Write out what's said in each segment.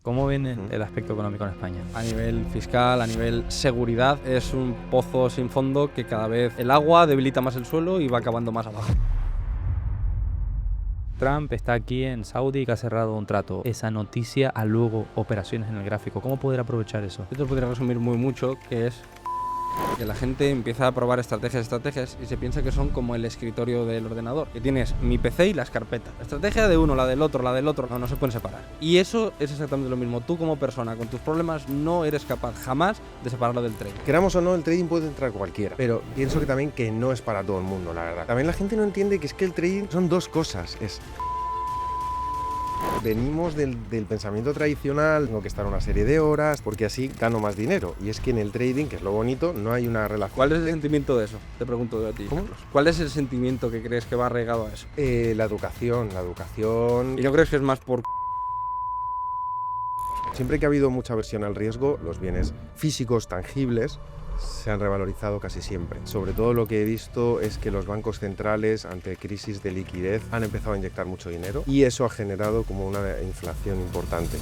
¿Cómo ven el aspecto económico en España? A nivel fiscal, a nivel seguridad, es un pozo sin fondo que cada vez el agua debilita más el suelo y va acabando más abajo. Trump está aquí en Saudi y que ha cerrado un trato. Esa noticia a luego operaciones en el gráfico. ¿Cómo poder aprovechar eso? Esto podría resumir mucho, que es que la gente empieza a probar estrategias y se piensa que son como el escritorio del ordenador, que tienes mi PC y las carpetas. La estrategia de uno, la del otro, no se pueden separar. Y eso es exactamente lo mismo. Tú como persona, con tus problemas, no eres capaz jamás de separarlo del trading. Queramos o no, el trading puede entrar cualquiera, pero pienso que también que no es para todo el mundo, la verdad. También la gente no entiende que es que el trading son dos cosas. Venimos del pensamiento tradicional, tengo que estar una serie de horas porque así gano más dinero. Y es que en el trading, que es lo bonito, no hay una relación. ¿Cuál es el sentimiento de eso? Te pregunto yo a ti. ¿Cómo? ¿Cuál es el sentimiento que crees que va arraigado a eso? La educación. ¿Y no crees que es más por...? Siempre que ha habido mucha aversión al riesgo, los bienes físicos, tangibles, se han revalorizado casi siempre. Sobre todo lo que he visto es que los bancos centrales, ante crisis de liquidez, han empezado a inyectar mucho dinero y eso ha generado como una inflación importante.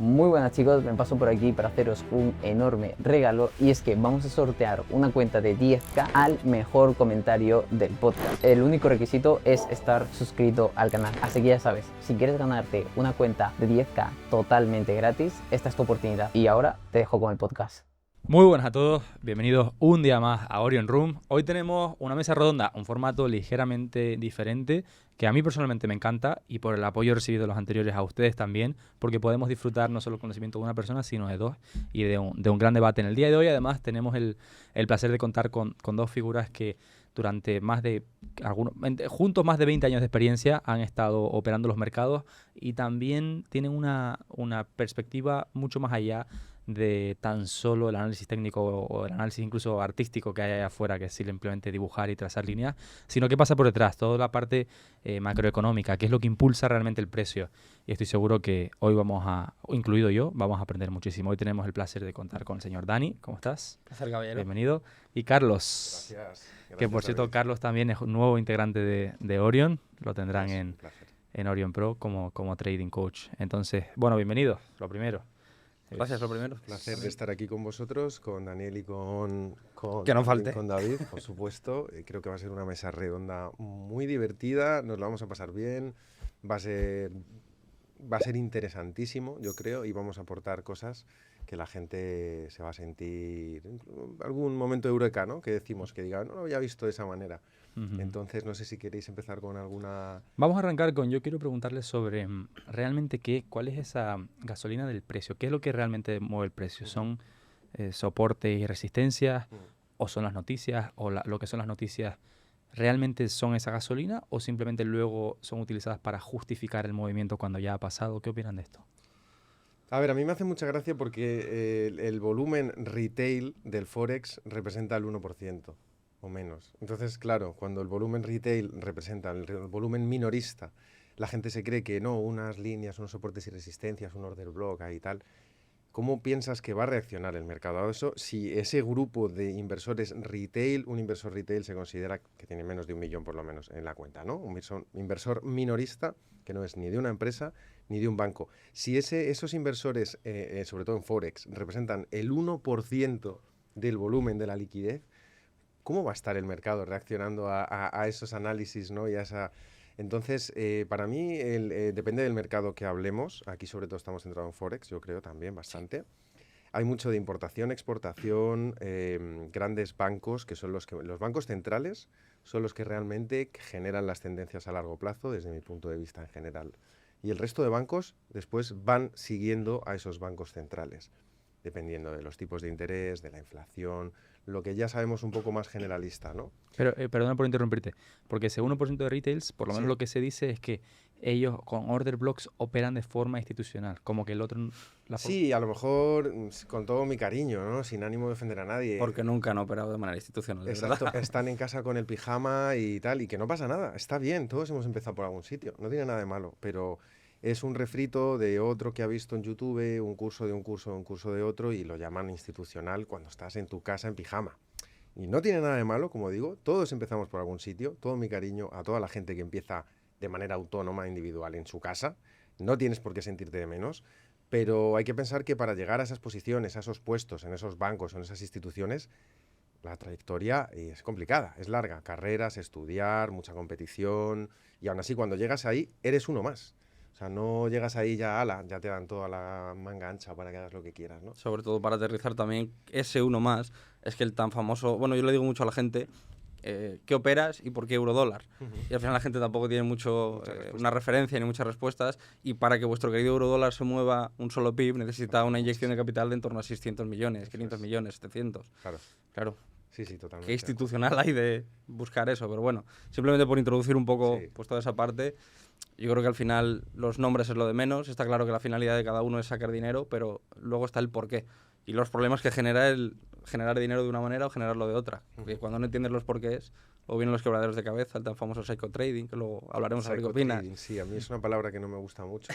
Muy buenas chicos, me paso por aquí para haceros un enorme regalo y es que vamos a sortear una cuenta de 10k al mejor comentario del podcast. El único requisito es estar suscrito al canal, así que ya sabes, si quieres ganarte una cuenta de 10k totalmente gratis, esta es tu oportunidad. Y ahora te dejo con el podcast. Muy buenas a todos, bienvenidos un día más a Orion Room. Hoy tenemos una mesa redonda, un formato ligeramente diferente que a mí personalmente me encanta y por el apoyo recibido de los anteriores a ustedes también, porque podemos disfrutar no solo el conocimiento de una persona, sino de dos y de un gran debate en el día de hoy. Además tenemos el placer de contar con dos figuras que durante juntos más de 20 años de experiencia han estado operando los mercados y también tienen una perspectiva mucho más allá de tan solo el análisis técnico o el análisis incluso artístico que hay allá afuera, que es simplemente dibujar y trazar líneas, sino que pasa por detrás, toda la parte macroeconómica, que es lo que impulsa realmente el precio. Y estoy seguro que hoy incluido yo, vamos a aprender muchísimo. Hoy tenemos el placer de contar con el señor Dani. ¿Cómo estás? Placer, caballero. Bienvenido. Y Carlos. Gracias. Que por cierto, Carlos también es un nuevo integrante de Orion. Lo tendrán en Orion Pro como trading coach. Entonces, bueno, bienvenidos, lo primero. Gracias, lo primero. Placer de estar aquí con vosotros, con Daniel y con que no falte. Con David, por supuesto. Creo que va a ser una mesa redonda muy divertida, nos lo vamos a pasar bien, va a ser interesantísimo, yo creo, y vamos a aportar cosas que la gente se va a sentir, algún momento de eureka, ¿no? Que decimos, que diga, no lo había visto de esa manera. Entonces, no sé si queréis empezar con alguna... Vamos a arrancar yo quiero preguntarles sobre realmente cuál es esa gasolina del precio. ¿Qué es lo que realmente mueve el precio? ¿Son soportes y resistencias? ¿O son las noticias? ¿O lo que son las noticias realmente son esa gasolina? ¿O simplemente luego son utilizadas para justificar el movimiento cuando ya ha pasado? ¿Qué opinan de esto? A ver, a mí me hace mucha gracia porque el volumen retail del Forex representa el 1%. O menos. Entonces, claro, cuando el volumen retail representa el volumen minorista, la gente se cree que no, unas líneas, unos soportes y resistencias, un order block y tal. ¿Cómo piensas que va a reaccionar el mercado a eso si ese grupo de inversores retail, un inversor retail se considera que tiene menos de 1 millón por lo menos en la cuenta, ¿no? Un inversor minorista que no es ni de una empresa ni de un banco. Si esos inversores, sobre todo en Forex, representan el 1% del volumen de la liquidez, ¿cómo va a estar el mercado reaccionando a esos análisis, ¿no? Y a esa... Entonces, para mí, depende del mercado que hablemos. Aquí, sobre todo, estamos centrados en Forex, yo creo también bastante. Hay mucho de importación, exportación, grandes bancos, que son los bancos centrales son los que realmente generan las tendencias a largo plazo, desde mi punto de vista en general. Y el resto de bancos después van siguiendo a esos bancos centrales, dependiendo de los tipos de interés, de la inflación, lo que ya sabemos un poco más generalista, ¿no? Pero perdona por interrumpirte, porque ese 1% de retails, por lo menos lo que se dice es que ellos con order blocks operan de forma institucional, como que el otro... Sí, a lo mejor con todo mi cariño, ¿no? Sin ánimo de ofender a nadie. Porque nunca han operado de manera institucional, de Exacto, verdad. están en casa con el pijama y tal, y que no pasa nada, está bien, todos hemos empezado por algún sitio, no tiene nada de malo, pero... Es un refrito de otro que ha visto en YouTube, un curso de un curso de otro, y lo llaman institucional cuando estás en tu casa en pijama. Y no tiene nada de malo, como digo, todos empezamos por algún sitio, todo mi cariño a toda la gente que empieza de manera autónoma, individual, en su casa. No tienes por qué sentirte de menos, pero hay que pensar que para llegar a esas posiciones, a esos puestos, en esos bancos o en esas instituciones, la trayectoria es complicada, es larga. Carreras, estudiar, mucha competición, y aún así cuando llegas ahí, eres uno más. O sea, no llegas ahí ya, ala, ya te dan toda la manga ancha para que hagas lo que quieras, ¿no? Sobre todo para aterrizar también ese uno más, es que el tan famoso, bueno, yo le digo mucho a la gente, ¿qué operas y por qué eurodólar? Y al final la gente tampoco tiene una referencia ni muchas respuestas, y para que vuestro querido eurodólar se mueva un solo PIB necesita una inyección de capital de en torno a 600 millones, 500 millones, 700. Claro. Sí, totalmente. Qué institucional hay de buscar eso, pero bueno, simplemente por introducir un poco pues toda esa parte, yo creo que al final los nombres es lo de menos. Está claro que la finalidad de cada uno es sacar dinero, pero luego está el porqué y los problemas que genera el generar dinero de una manera o generarlo de otra. Porque cuando no entiendes los porqués, luego vienen los quebraderos de cabeza, el tan famoso psychotrading, que luego hablaremos a ver qué opinas. Sí, a mí es una palabra que no me gusta mucho,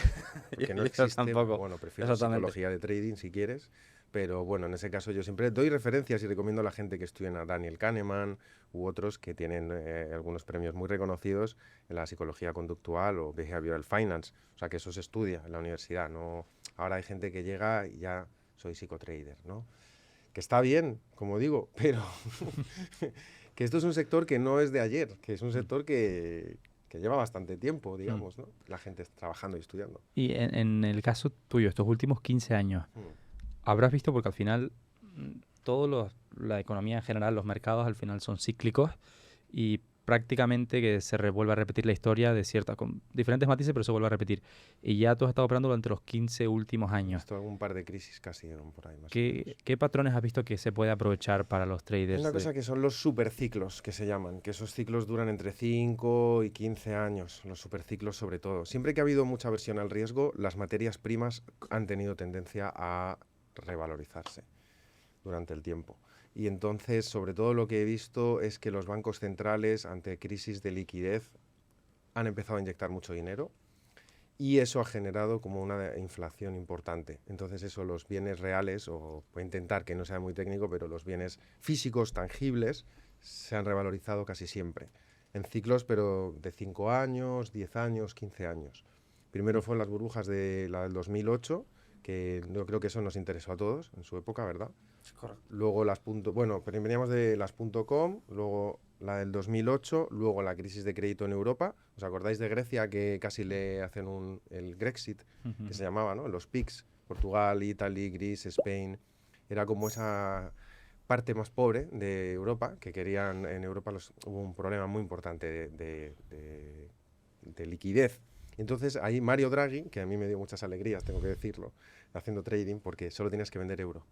porque no existe. Tampoco. Bueno, prefiero psicología de trading si quieres, pero bueno, en ese caso yo siempre doy referencias y recomiendo a la gente que estudien a Daniel Kahneman u otros que tienen algunos premios muy reconocidos en la psicología conductual o behavioral finance. O sea, que eso se estudia en la universidad, ¿no? Ahora hay gente que llega y ya soy psicotrader, ¿no? Que está bien, como digo, pero que esto es un sector que no es de ayer, que es un sector que lleva bastante tiempo, digamos, ¿no? La gente está trabajando y estudiando. Y en el caso tuyo, estos últimos 15 años, habrás visto, porque al final la economía en general, los mercados al final son cíclicos y prácticamente que se vuelve a repetir la historia con diferentes matices, pero se vuelve a repetir. Y ya tú has estado operando durante los 15 últimos años. Esto un par de crisis casi por ahí más. ¿Qué patrones has visto que se puede aprovechar para los traders? Hay una cosa que son los superciclos, que se llaman, que esos ciclos duran entre 5 y 15 años, los superciclos sobre todo. Siempre que ha habido mucha aversión al riesgo, las materias primas han tenido tendencia a revalorizarse durante el tiempo. Y entonces, sobre todo lo que he visto es que los bancos centrales, ante crisis de liquidez, han empezado a inyectar mucho dinero y eso ha generado como una inflación importante. Entonces eso, los bienes reales, o voy a intentar que no sea muy técnico, pero los bienes físicos, tangibles, se han revalorizado casi siempre. En ciclos, pero de 5 años, 10 años, 15 años. Primero fueron las burbujas de la del 2008, que yo creo que eso nos interesó a todos en su época, ¿verdad? Correcto. Luego veníamos de las .com, luego la del 2008, luego la crisis de crédito en Europa. ¿Os acordáis de Grecia, que casi le hacen el Grexit, que se llamaba, ¿no? Los PIGS, Portugal, Italy, Greece, Spain. Era como esa parte más pobre de Europa, que querían, en Europa hubo un problema muy importante de liquidez. Entonces ahí Mario Draghi, que a mí me dio muchas alegrías, tengo que decirlo, haciendo trading, porque solo tenías que vender euro.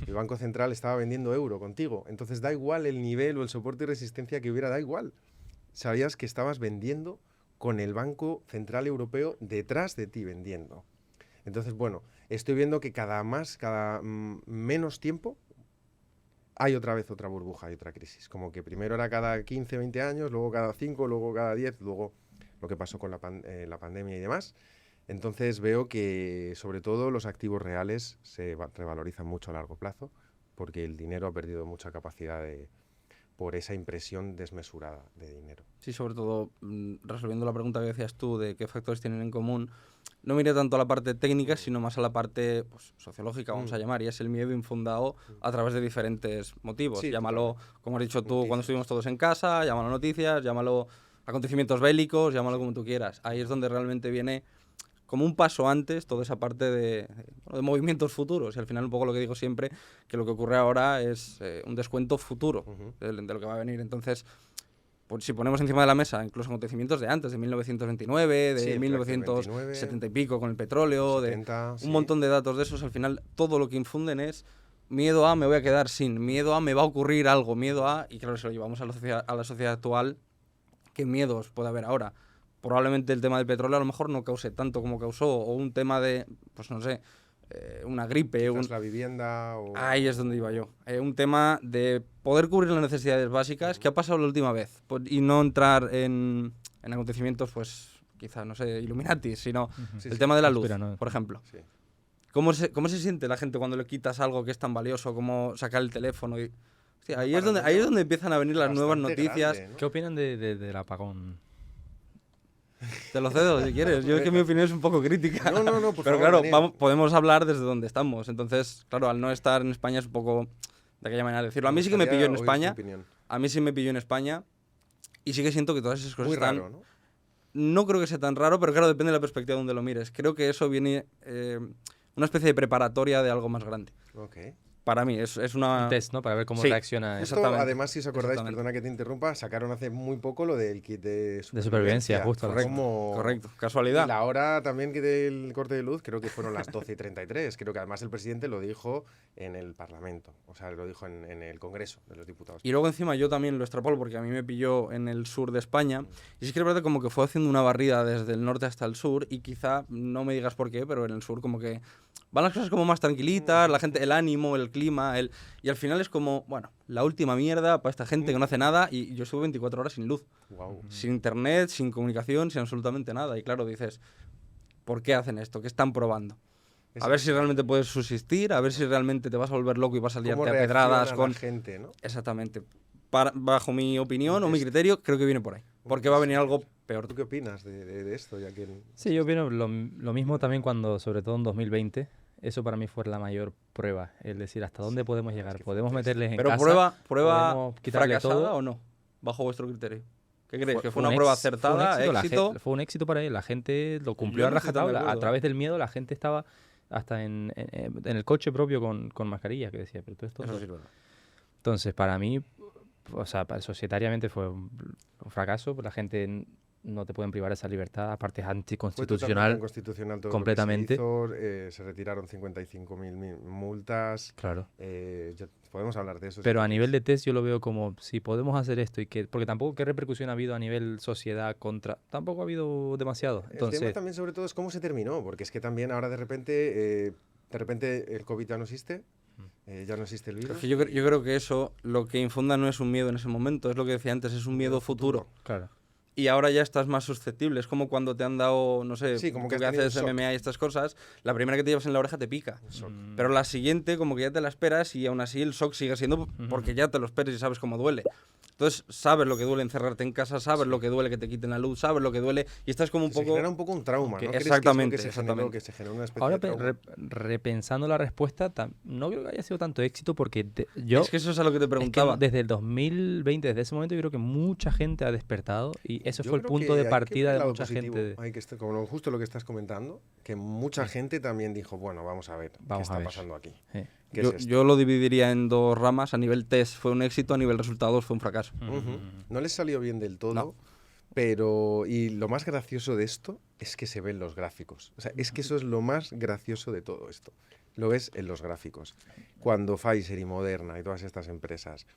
El Banco Central estaba vendiendo euro contigo, entonces da igual el nivel o el soporte y resistencia que hubiera, da igual. Sabías que estabas vendiendo con el Banco Central Europeo detrás de ti vendiendo. Entonces, bueno, estoy viendo que cada menos tiempo hay otra vez otra burbuja, hay otra crisis. Como que primero era cada 15, 20 años, luego cada 5, luego cada 10, luego lo que pasó con la pandemia y demás. Entonces veo que sobre todo los activos reales se revalorizan mucho a largo plazo porque el dinero ha perdido mucha capacidad por esa impresión desmesurada de dinero. Sí, sobre todo, resolviendo la pregunta que decías tú de qué factores tienen en común, no miré tanto a la parte técnica, sino más a la parte pues, sociológica, vamos a llamar, y es el miedo infundado a través de diferentes motivos. Sí, llámalo, como has dicho tú, noticias. Cuando estuvimos todos en casa, llámalo noticias, llámalo acontecimientos bélicos, llámalo como tú quieras. Ahí es donde realmente viene como un paso antes toda esa parte de movimientos futuros. Y al final un poco lo que digo siempre, que lo que ocurre ahora es un descuento futuro de lo que va a venir. Entonces, pues, si ponemos encima de la mesa incluso acontecimientos de antes, de 1929, de 1970 y pico con el petróleo, 70, de un montón de datos de esos, al final todo lo que infunden es miedo a me voy a quedar sin, miedo a me va a ocurrir algo, miedo a, y claro, si lo llevamos a la sociedad actual, ¿qué miedos puede haber ahora? Probablemente el tema del petróleo a lo mejor no cause tanto como causó, o un tema de, pues no sé, una gripe. La vivienda o... Ahí es donde iba yo. Un tema de poder cubrir las necesidades básicas. ¿Qué ha pasado la última vez? Pues, y no entrar en acontecimientos, pues quizá, no sé, Illuminati, sino el tema de la luz, por ejemplo. Sí. ¿Cómo se siente la gente cuando le quitas algo que es tan valioso como sacar el teléfono? Hostia, ahí es donde empiezan a venir las nuevas noticias. Grande, ¿no? ¿Qué opinan del apagón? Te lo cedo si quieres. Yo es que mi opinión es un poco crítica. No, por Pero favor, claro, Daniel. podemos hablar desde donde estamos. Entonces, claro, al no estar en España es un poco de aquella manera de decirlo. A mí sí que me gustaría pilló en oír tu España. opinión. A mí sí me pilló en España. Y sí que siento que todas esas cosas Muy están... raro, ¿no? No creo que sea tan raro, pero claro, depende de la perspectiva donde lo mires. Creo que eso viene una especie de preparatoria de algo más grande. Ok. Para mí, es una... Un test, ¿no? Para ver cómo Sí. reacciona Justo, Exactamente. además, si os acordáis, Exactamente. perdona que te interrumpa, sacaron hace muy poco lo del kit de supervivencia, justo. Fue como- Correcto. Casualidad. Y la hora también que del corte de luz, creo que fueron las 12:33. Creo que además el presidente lo dijo en el Parlamento, o sea, lo dijo en el Congreso de los Diputados. Y luego encima yo también lo extrapolo porque a mí me pilló en el sur de España. Y sí que es verdad como que fue haciendo una barrida desde el norte hasta el sur. Y quizá, no me digas por qué, pero en el sur como que van las cosas como más tranquilitas, la gente, el ánimo, el clima, y al final es como, bueno, la última mierda para esta gente que no hace nada. Y yo estuve 24 horas sin luz, Wow. sin internet, sin comunicación, sin absolutamente nada. Y claro, dices, ¿por qué hacen esto? ¿Qué están probando? A ver si realmente puedes subsistir, a ver si realmente te vas a volver loco y vas a liarte a pedradas con... la gente, ¿no? Exactamente. Bajo mi opinión o mi criterio, creo que viene por ahí. Porque va a venir algo peor. ¿Tú qué opinas de esto? Ya que Sí, yo opino lo mismo también cuando, sobre todo en 2020, eso para mí fue la mayor prueba. Es decir, hasta dónde podemos llegar. que Podemos fue meterles en Pero casa, prueba podemos quitarle fracasada todo. o no, bajo vuestro criterio. ¿Qué creéis? ¿Que fue un una prueba ex- acertada, fue un éxito? fue un éxito para él. La gente lo cumplió Yo a no estoy tan de rajatabla. A acuerdo. través del miedo, la gente estaba hasta en el coche propio con mascarilla, que decía, pero todo esto... Eso sí es verdad. Entonces, para mí, o sea, societariamente fue un fracaso. La gente no te pueden privar esa libertad. Aparte es fue totalmente anticonstitucional. inconstitucional todo completamente. lo que se hizo, se retiraron 55.000 multas. Claro. Podemos hablar de eso. Pero si a nivel quieres. de test yo lo veo como si podemos hacer esto y que... Porque tampoco qué repercusión ha habido a nivel sociedad contra... Tampoco ha habido demasiado. El tema Entonces, también sobre todo es cómo se terminó, porque es que también ahora de repente el COVID ya no existe, ya no existe el virus. Es que yo creo que eso lo que infunda no es un miedo en ese momento, es lo que decía antes, es un miedo futuro. claro. Y ahora ya estás más susceptible. Es como cuando te han dado, no sé, Sí, como tú que has que tenido haces un shock. MMA y estas cosas, la primera que te llevas en la oreja te pica. Mm, Pero la siguiente, como que ya te la esperas y aún así el shock sigue siendo porque ya te lo esperas y sabes cómo duele. Entonces, sabes lo que duele encerrarte en casa, sabes lo que duele que te quiten la luz, sabes lo que duele y estás como un Se poco... genera un poco un trauma, que- ¿no? ¿Crees Exactamente, que es lo exactamente. que se generó una especie Ahora de trauma? repensando la respuesta, no creo que haya sido tanto éxito porque yo... Es que eso es a lo que te es que preguntaba. desde el 2020, desde ese momento, yo creo que mucha gente ha despertado y eso Yo fue el creo punto que de hay que partida ver el de lado mucha positivo. gente. Hay que como justo lo que estás comentando, que mucha gente también dijo, bueno, vamos a ver Vamos qué a está ver. pasando aquí. Sí. ¿Qué Yo, es esto? yo lo dividiría en dos ramas. A nivel test fue un éxito, a nivel resultados fue un fracaso. Ujú. No les salió bien del todo, No. pero y lo más gracioso de esto es que se ven los gráficos. O sea, es que eso es lo más gracioso de todo esto. Lo ves en los gráficos. Cuando Pfizer y Moderna y todas estas empresas,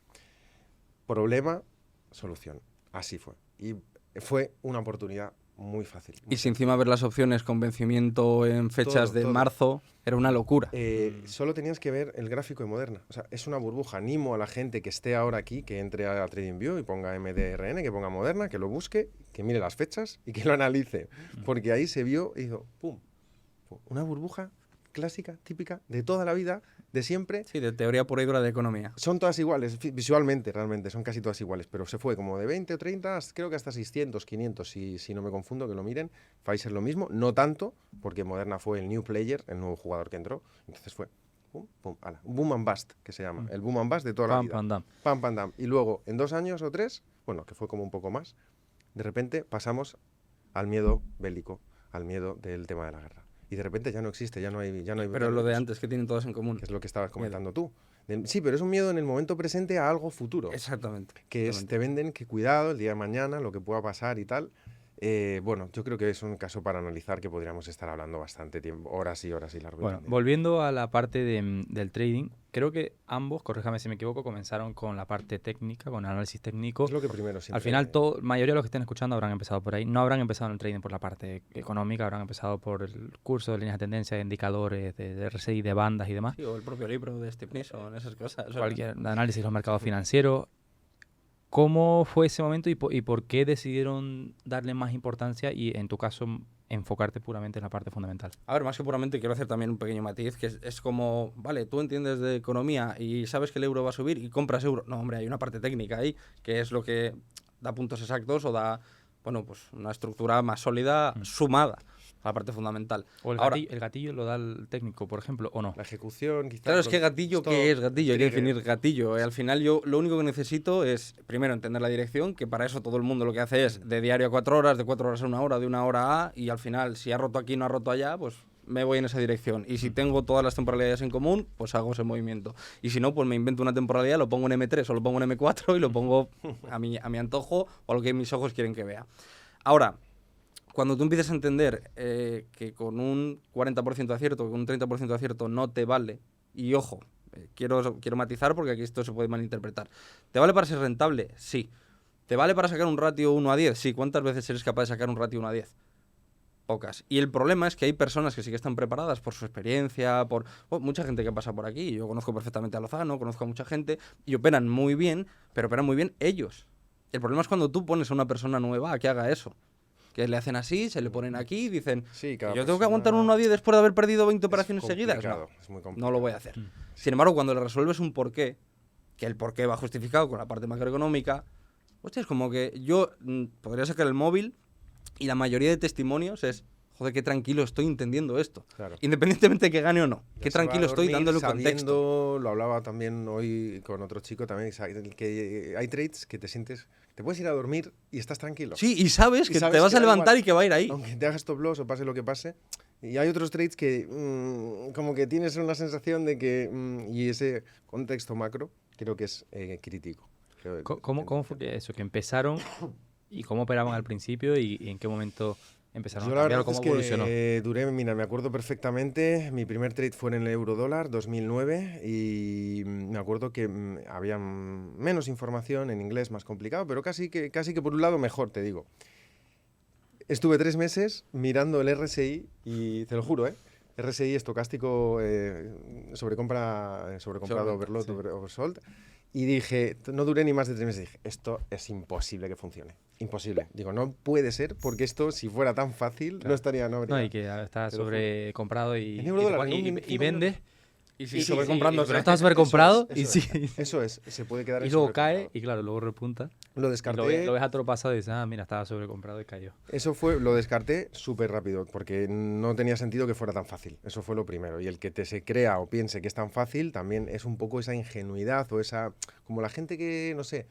problema, solución. Así fue. Y fue una oportunidad muy fácil. Y si encima ver las opciones con vencimiento en fechas Todo, de todo. marzo, era una locura. Solo tenías que ver el gráfico de Moderna. O sea, es una burbuja. Animo a la gente que esté ahora aquí, que entre a TradingView y ponga MDRN, que ponga Moderna, que lo busque, que mire las fechas y que lo analice. Porque ahí se vio y hizo pum, pum. Una burbuja clásica, típica, de toda la vida, de siempre. Sí, de teoría pura y dura de economía. Son todas iguales, visualmente realmente, son casi todas iguales, pero se fue como de 20 o 30, creo que hasta 600, 500, si no me confundo, que lo miren. Pfizer lo mismo, no tanto, porque Moderna fue el new player, el nuevo jugador que entró, entonces fue pum, pum, ala, boom and bust, que se llama, el boom and bust de toda la Pam, vida. pam, dam. Pam, pam, dam. Y luego, en 2 años o 3, bueno, que fue como un poco más, de repente pasamos al miedo bélico, al miedo del tema de la guerra. Y de repente ya no existe, ya no hay Pero lo de antes, que tienen todas en común. que es lo que estabas comentando tú. Sí, pero es un miedo en el momento presente a algo futuro. Exactamente. Que es, exactamente. te venden que cuidado el día de mañana, lo que pueda pasar y tal. Bueno, yo creo que es un caso para analizar que podríamos estar hablando bastante tiempo, horas y largo. y Bueno, tendido. volviendo a la parte del trading, creo que ambos, corríjame si me equivoco, comenzaron con la parte técnica, con análisis técnico. Es lo que primero siempre... Al final, la mayoría de los que estén escuchando habrán empezado por ahí. No habrán empezado en el trading por la parte económica, habrán empezado por el curso de líneas de tendencia, de indicadores, de RSI, de bandas y demás. Sí, o el propio libro de Steve Nixon, esas cosas. Cualquier de análisis de los mercados financieros. ¿Cómo fue ese momento y por qué decidieron darle más importancia y, en tu caso, enfocarte puramente en la parte fundamental? A ver, más que puramente quiero hacer también un pequeño matiz, que es como, vale, tú entiendes de economía y sabes que el euro va a subir y compras euro. No, hombre, hay una parte técnica ahí, que es lo que da puntos exactos o da bueno, pues una estructura más sólida sumada a la parte fundamental. O Ahora, el gatillo lo da el técnico, por ejemplo, o no. La ejecución, quizás. claro, es que gatillo, stop, ¿qué es gatillo? Hay que trigger. definir gatillo. Al final yo lo único que necesito es, primero, entender la dirección, que para eso todo el mundo lo que hace es de diario a 4 horas, de 4 horas a 1 hora, de 1 hora a, y al final, si ha roto aquí, no ha roto allá, pues me voy en esa dirección. Y si tengo todas las temporalidades en común, pues hago ese movimiento. Y si no, pues me invento una temporalidad, lo pongo en M3 o lo pongo en M4 y lo pongo a mi antojo o a lo que mis ojos quieren que vea. Ahora, cuando tú empiezas a entender que con un 40% de acierto, con un 30% de acierto no te vale, y ojo, quiero matizar porque aquí esto se puede malinterpretar. ¿Te vale para ser rentable? Sí. ¿Te vale para sacar un ratio 1 a 10? Sí. ¿Cuántas veces eres capaz de sacar un ratio 1 a 10? Pocas. Y el problema es que hay personas que sí que están preparadas por su experiencia, por mucha gente que pasa por aquí. Yo conozco perfectamente a Lozano, conozco a mucha gente, y operan muy bien, pero operan muy bien ellos. El problema es cuando tú pones a una persona nueva a que haga eso. Que le hacen así, se le ponen aquí y dicen, Sí, cada ¿yo tengo que persona aguantar un 1 a 10 después de haber perdido 20 es operaciones seguidas? complicado, No, es muy complicado. no lo voy a hacer. Sin embargo, cuando le resuelves un porqué, que el porqué va justificado con la parte macroeconómica, hostia, es como que yo podría sacar el móvil y la mayoría de testimonios es, joder, qué tranquilo estoy entendiendo esto. Claro. Independientemente de que gane o no. Qué Ya se va a tranquilo estoy dormir dándole un contexto. sabiendo, lo hablaba también hoy con otro chico también, que hay trades que te sientes, te puedes ir a dormir y estás tranquilo. Sí, y sabes Y que sabes te vas que a da levantar igual. y que va a ir ahí. Aunque te hagas stop loss o pase lo que pase. Y hay otros trades que como que tienes una sensación de que, y ese contexto macro creo que es crítico. Creo que- ¿Cómo fue que eso? Que empezaron y cómo operaban al principio y en qué momento empezaron Yo a la cambiar verdad o cómo es evolucionó. que duré, mira, me acuerdo perfectamente, mi primer trade fue en el euro-dólar 2009 y me acuerdo que había menos información en inglés, más complicado, pero casi que por un lado mejor, te digo. Estuve 3 meses mirando el RSI y te lo juro, RSI estocástico sobrecomprado, overbought, sí. oversold. Y dije, no duré ni más de 3 meses, dije, esto es imposible que funcione. Imposible. Digo, no puede ser, porque esto, si fuera tan fácil, Claro. no estaría, no habría. No, y que está Te lo juro. sobrecomprado y, En eurodólar, en un y cinco vende. minutos. Y Sí, sobrecomprando. pero estaba sobrecomprado y Eso sí. Eso es, se puede quedar Y en luego cae sobrecomprado. y claro, luego repunta. Lo Y descarté. lo ves a toro pasado y dices, ah, mira, estaba sobrecomprado y cayó. Lo descarté súper rápido, porque no tenía sentido que fuera tan fácil. Eso fue lo primero. Y el que se crea o piense que es tan fácil, también es un poco esa ingenuidad o esa... Como la gente que, no sé,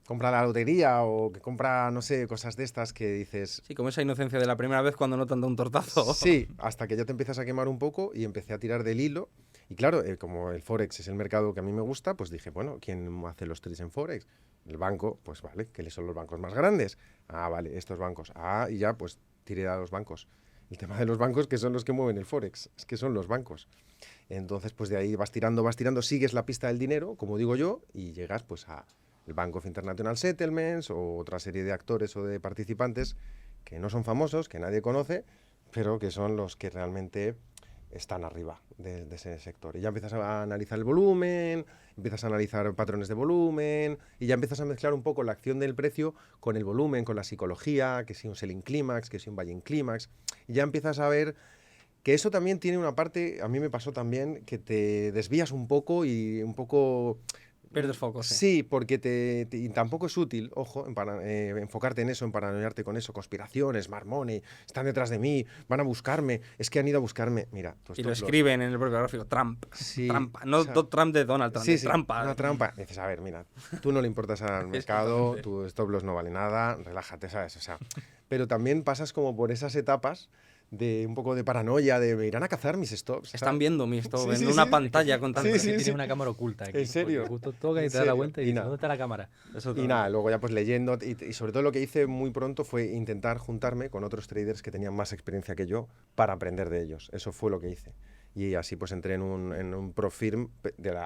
compra la lotería o que compra, no sé, cosas de estas que dices... Sí, como esa inocencia de la primera vez cuando no te han dado un tortazo. Sí, hasta que ya te empiezas a quemar un poco y empecé a tirar del hilo. Y claro, como el Forex es el mercado que a mí me gusta, pues dije, bueno, ¿quién hace los trades en Forex? El banco, pues vale, ¿qué son los bancos más grandes? Ah, vale, estos bancos. Ah, y ya, pues tiré a los bancos. El tema de los bancos, que son los que mueven el Forex, es que son los bancos. Entonces, pues de ahí vas tirando, sigues la pista del dinero, como digo yo, y llegas pues a el Bank of International Settlements o otra serie de actores o de participantes que no son famosos, que nadie conoce, pero que son los que realmente están arriba de ese sector. Y ya empiezas a analizar el volumen, empiezas a analizar patrones de volumen y ya empiezas a mezclar un poco la acción del precio con el volumen, con la psicología, que si un selling clímax, que si un buying clímax. Y ya empiezas a ver que eso también tiene una parte, a mí me pasó también, que te desvías un poco y un poco... Pierdes foco, sí. Sí, porque y tampoco es útil, ojo, enfocarte en eso, en paranoiarte con eso, conspiraciones, smart money, están detrás de mí, van a buscarme, es que han ido a buscarme. Mira, tu Y lo stop loss. escriben en el propio gráfico, Trump. Sí, Trampa. No o sea, Trump de Donald Trump, Sí, de sí, trampa. una trampa. Dices, a ver, mira, tú no le importas al mercado, Exactamente. tu stop loss no vale nada, relájate, ¿sabes? O sea, pero también pasas como por esas etapas de un poco de paranoia, de me irán a cazar mis stops. Están viendo mi stop Sí, en sí, una sí. pantalla con tanto. Sí, Que sí, tienes sí. una cámara oculta aquí. ¿En serio? porque justo toca y ¿En te da la serio? vuelta y Y dices, nada. ¿dónde está la cámara? Eso Y nada, luego ya pues leyendo, y sobre todo lo que hice muy pronto fue intentar juntarme con otros traders que tenían más experiencia que yo para aprender de ellos. Eso fue lo que hice. Y así pues entré en un pro firm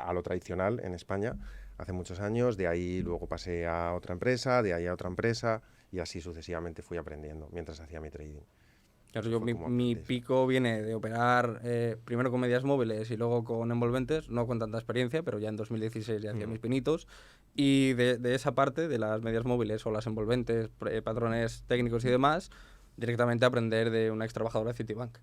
a lo tradicional en España hace muchos años, de ahí luego pasé a otra empresa, de ahí a otra empresa y así sucesivamente fui aprendiendo mientras hacía mi trading. Claro, yo, Fue como mi aprendí eso. pico viene de operar primero con medias móviles y luego con envolventes, no con tanta experiencia, pero ya en 2016 ya hacía mis pinitos. Y de esa parte, de las medias móviles o las envolventes, patrones técnicos y demás, directamente aprender de una ex trabajadora de Citibank.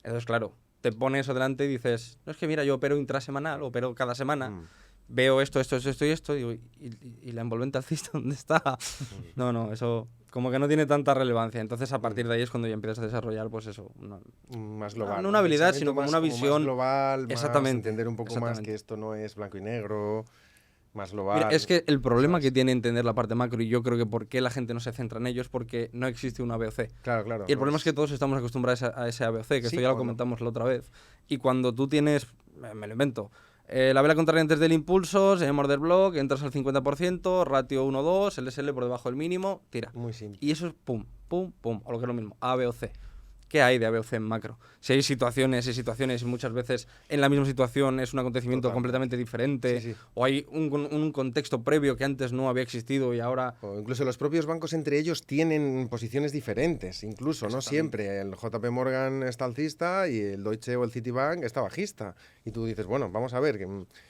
Entonces, claro, te pones eso delante y dices, no es que mira, yo opero intrasemanal, opero cada semana, veo esto y esto, y digo, ¿y la envolvente alcista dónde está? No, eso como que no tiene tanta relevancia. Entonces, a partir de ahí es cuando ya empiezas a desarrollar, pues eso, más global. no una habilidad, Pensamiento sino como más- una como visión. más global, más Exactamente, entender un poco más exactamente. que esto no es blanco y negro, más global. Mira, es que el problema ¿sabes? que tiene entender la parte macro, y yo creo que por qué la gente no se centra en ello, es porque no existe un A, B o C. Claro. Y el problema es que todos estamos acostumbrados a ese A, B o C, que Sí, esto ya lo cuando- comentamos la otra vez. Y cuando tú tienes, me lo invento, la vela contraria antes del impulso, se order block, entras al 50%, ratio 1-2, el SL por debajo del mínimo, tira. Muy simple. Y eso es pum, pum, pum, o lo que es lo mismo, A, B o C. ¿Qué hay de A, B o C en macro? Si hay situaciones y muchas veces en la misma situación es un acontecimiento Total. completamente diferente, Sí. o hay un contexto previo que antes no había existido y ahora... O incluso los propios bancos entre ellos tienen posiciones diferentes, incluso, no Exactamente. siempre. El JP Morgan está alcista y el Deutsche o el Citibank está bajista. Y tú dices, bueno, vamos a ver,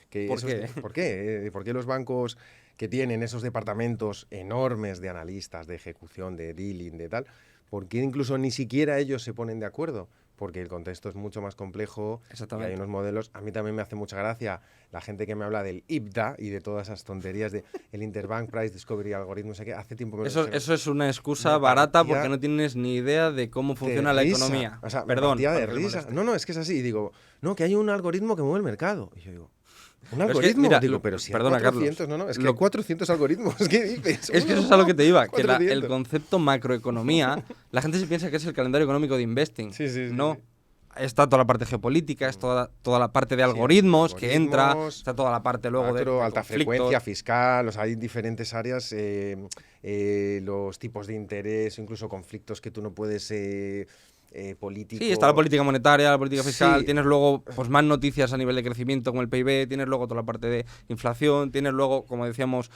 que ¿Por esos- qué? ¿Por qué? ¿Por qué los bancos que tienen esos departamentos enormes de analistas, de ejecución, de dealing, de tal, por qué incluso ni siquiera ellos se ponen de acuerdo? Porque el contexto es mucho más complejo y Exactamente. hay unos modelos. A mí también me hace mucha gracia la gente que me habla del IBDA y de todas esas tonterías de el Interbank Price Discovery Algoritmo, no sé qué. Hace tiempo me Eso es una excusa me barata partía porque no tienes ni idea de cómo funciona de la risa. economía. O sea, me Perdón. partía de porque me risa. moleste. No, es que es así. Y digo, no, que hay un algoritmo que mueve el mercado. Y yo digo, ¿un es que, algoritmo? mira, Digo, pero si perdona, hay 400, Carlos, es que lo- hay 400 algoritmos. ¿Qué dices? Es que eso es a lo que te iba, que el 400. concepto macroeconomía, la gente se piensa que es el calendario económico de investing. Sí, No. sí. Está toda la parte geopolítica, es toda la parte de algoritmos que entra, algoritmos, está toda la parte luego macro, de alta conflictos. frecuencia fiscal, o sea, hay diferentes áreas, los tipos de interés, incluso conflictos que tú no puedes políticos. Sí, está la política monetaria, la política fiscal, Sí. tienes luego pues más noticias a nivel de crecimiento como el PIB, tienes luego toda la parte de inflación, tienes luego, como decíamos,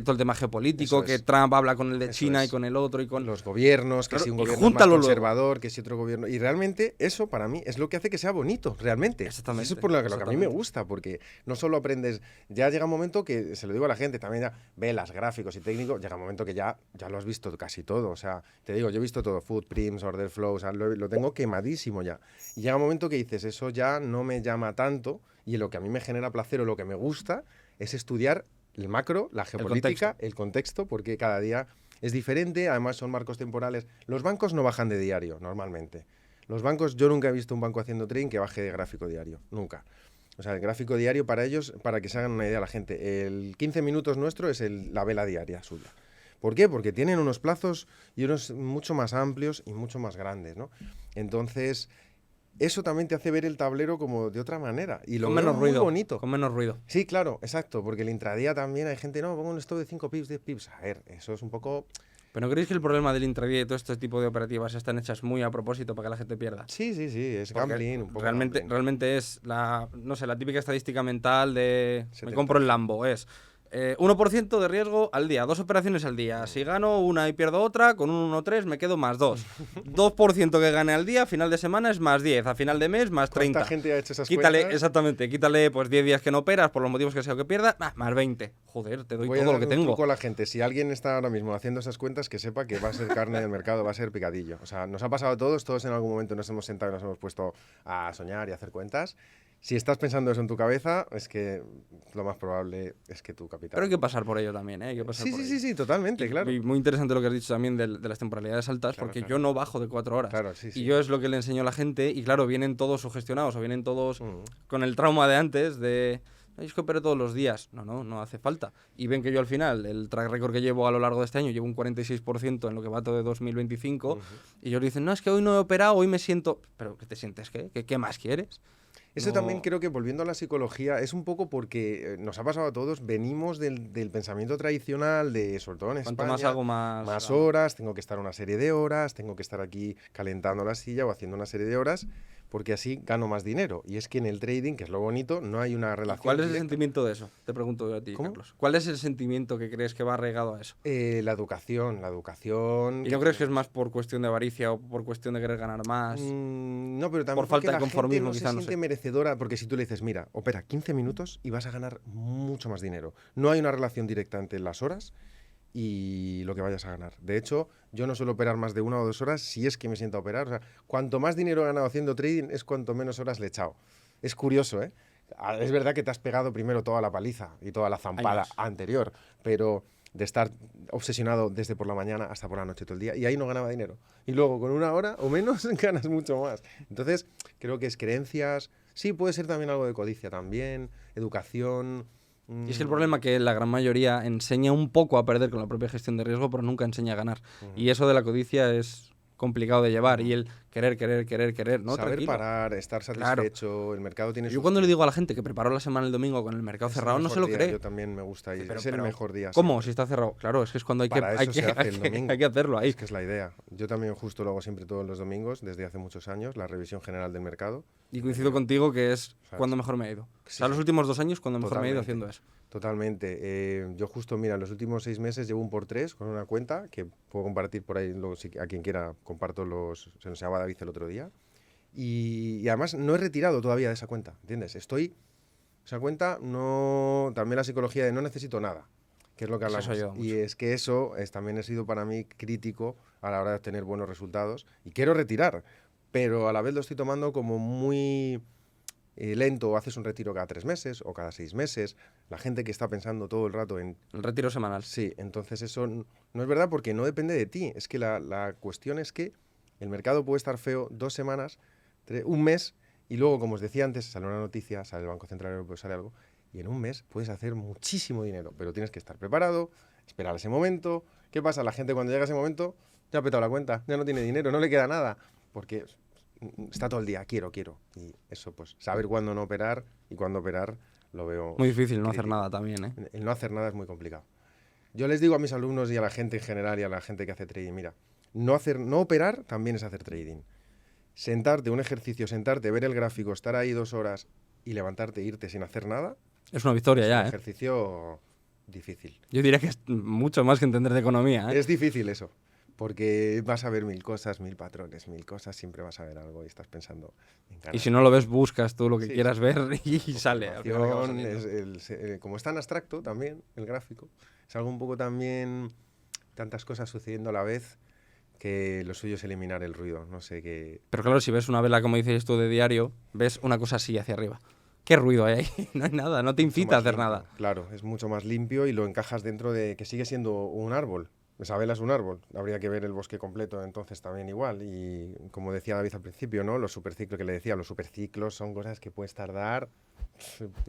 todo el tema geopolítico, Eso que es. Trump habla con el de Eso China es. y con el otro y con... Los gobiernos, que Claro, si un y gobierno es más júntalo luego. conservador, que si otro gobierno. Y realmente eso para mí es lo que hace que sea bonito, realmente. Exactamente, Eso es por lo que a mí me exactamente. gusta, porque no solo aprendes. Ya llega un momento que, se lo digo a la gente, también ya velas, gráficos y técnicos, llega un momento que ya lo has visto casi todo. O sea, te digo, yo he visto todo, footprints, order flow, o sea, lo tengo quemadísimo ya. Y llega un momento que dices, eso ya no me llama tanto, y lo que a mí me genera placer o lo que me gusta es estudiar el macro, la geopolítica, el contexto, porque cada día es diferente, además son marcos temporales. Los bancos no bajan de diario, normalmente. Los bancos, yo nunca he visto un banco haciendo trading que baje de gráfico diario, nunca. O sea, el gráfico diario para ellos, para que se hagan una idea la gente, el 15 minutos nuestro es la vela diaria suya. ¿Por qué? Porque tienen unos plazos y unos mucho más amplios y mucho más grandes, ¿no? Entonces, eso también te hace ver el tablero como de otra manera. Y lo con veo menos muy ruido, bonito. con menos ruido. Sí, claro, exacto, porque el intradía también hay gente, no, pongo un stop de 5 pips, 10 pips. A ver, eso es un poco... ¿Pero no creéis que el problema del intradía y todo este tipo de operativas están hechas muy a propósito para que la gente pierda? Sí, es Porque gambling, un poco realmente, gambling. realmente es la típica estadística mental de 70. me compro el Lambo, es 1% de riesgo al día, 2 operaciones al día. Si gano una y pierdo otra, con un 1,3 me quedo más 2. 2% que gane al día, a final de semana es más 10, a final de mes más 30. ¿Cuánta gente ha hecho esas Quítale, cuentas? exactamente, quítale pues 10 días que no operas por los motivos que sea que pierdas, más 20. Joder, te doy Voy a todo lo dar que un tengo. truco a la gente. Si alguien está ahora mismo haciendo esas cuentas, que sepa que va a ser carne del mercado, va a ser picadillo. O sea, nos ha pasado a todos en algún momento nos hemos sentado y nos hemos puesto a soñar y a hacer cuentas. Si estás pensando eso en tu cabeza, es que lo más probable es que tu capital... Pero hay que pasar por ello también, ¿eh? Hay que pasar por ello. Sí, totalmente, claro. Y muy interesante lo que has dicho también de las temporalidades altas, Claro, porque claro. yo no bajo de 4 horas. Claro, sí. Y yo es lo que le enseño a la gente, y claro, vienen todos sugestionados, o vienen todos Mm. con el trauma de antes, de... "Ay, es que opero todos los días". No hace falta. Y ven que yo al final, el track record que llevo a lo largo de este año, llevo un 46% en lo que va todo de 2025, y ellos dicen, no, es que hoy no he operado, hoy me siento... ¿Pero qué te sientes? ¿Qué más quieres? Eso No. también creo que, volviendo a la psicología, es un poco porque nos ha pasado a todos, venimos del pensamiento tradicional de, sobre todo en Cuanto España, más hago, más... más horas, tengo que estar una serie de horas, tengo que estar aquí calentando la silla o haciendo una serie de horas, porque así gano más dinero. Y es que en el trading, que es lo bonito, no hay una relación ¿Cuál es el directa. sentimiento de eso? Te pregunto yo a ti, ¿Cómo? Carlos. ¿Cuál es el sentimiento que crees que va arraigado a eso? La educación. ¿Y no crees que es más por cuestión de avaricia o por cuestión de querer ganar más? No, pero también Por falta porque de conformismo, la gente quizá, no no se sé. siente merecedora, porque si tú le dices, mira, opera 15 minutos y vas a ganar mucho más dinero. No hay una relación directa entre las horas y lo que vayas a ganar. De hecho, yo no suelo operar más de 1 o 2 horas si es que me siento a operar. O sea, cuanto más dinero he ganado haciendo trading es cuanto menos horas le he echado. Es curioso, ¿eh? Es verdad que te has pegado primero toda la paliza y toda la zampada Años. anterior, pero de estar obsesionado desde por la mañana hasta por la noche todo el día, y ahí no ganaba dinero. Y luego con una hora o menos ganas mucho más. Entonces, creo que es creencias, sí, puede ser también algo de codicia también, educación. Y es que el problema es que la gran mayoría enseña un poco a perder con la propia gestión de riesgo, pero nunca enseña a ganar. Y eso de la codicia es complicado de llevar. Y el querer, ¿no? Saber Tranquilo. parar, estar satisfecho, el mercado tiene Yo sus cuando le días. digo a la gente que preparó la semana el domingo con el mercado Es el cerrado, no mejor se lo día, cree. Yo también me gusta, y Sí, es el mejor día. ¿Cómo? siempre. Si está cerrado. Claro, es que es cuando hay que, Para hay eso que, se hace hay el que- domingo. hay que hacerlo ahí. Es que es la idea. Yo también justo lo hago siempre todos los domingos, desde hace muchos años, la revisión general del mercado. Y coincido contigo que es ¿Sabes? cuando mejor me ha ido. O Sí, sea, los sí. últimos 2 años cuando mejor me ha ido Totalmente. haciendo eso. Totalmente. Yo justo, mira, en los últimos 6 meses llevo un por 3 con una cuenta que puedo compartir por ahí, luego, a quien quiera comparto se nos enseñaba David el otro día. Y además no he retirado todavía de esa cuenta, ¿entiendes? Esa cuenta, no, también la psicología de no necesito nada, que es lo que Eso hablamos. ayuda Y mucho. es que eso también ha sido para mí crítico a la hora de obtener buenos resultados. Y quiero retirar, pero a la vez lo estoy tomando como muy lento. Haces un retiro cada 3 meses o cada 6 meses. La gente que está pensando todo el rato en... El retiro semanal. Sí, entonces eso no es verdad porque no depende de ti. Es que la cuestión es que el mercado puede estar feo 2 semanas, un mes, y luego, como os decía antes, sale una noticia, sale el Banco Central Europeo, sale algo, y en un mes puedes hacer muchísimo dinero, pero tienes que estar preparado, esperar ese momento. ¿Qué pasa? La gente cuando llega ese momento ya ha petado la cuenta, ya no tiene dinero, no le queda nada, porque está todo el día, quiero. Y eso, pues, saber cuándo no operar y cuándo operar, lo veo Muy difícil no hacer crítico. nada también, ¿eh? El no hacer nada es muy complicado. Yo les digo a mis alumnos y a la gente en general y a la gente que hace trading, mira, no operar también es hacer trading. Sentarte, un ejercicio, ver el gráfico, estar ahí 2 horas y levantarte e irte sin hacer nada, Es una victoria es ya, un ¿eh? ejercicio difícil. Yo diría que es mucho más que entender de economía, ¿eh? Es difícil eso, porque vas a ver 1000 cosas, 1000 patrones, 1000 cosas, siempre vas a ver algo y estás pensando en ganar. Y si no lo ves, buscas tú lo que Sí, quieras sí. ver y sale. Al final acaba Observación, saliendo. como es tan abstracto también, el gráfico, es algo un poco también, tantas cosas sucediendo a la vez, que lo suyo es eliminar el ruido. No sé qué. Pero claro, si ves una vela, como dices tú, de diario, ves una cosa así hacia arriba. ¿Qué ruido hay ahí? No hay nada, no te incita a hacer nada. Claro, es mucho más limpio y lo encajas dentro de que sigue siendo un árbol. Esa vela es un árbol. Habría que ver el bosque completo entonces también igual. Y como decía David al principio, ¿no? Los superciclos que le decía, los superciclos son cosas que puedes tardar.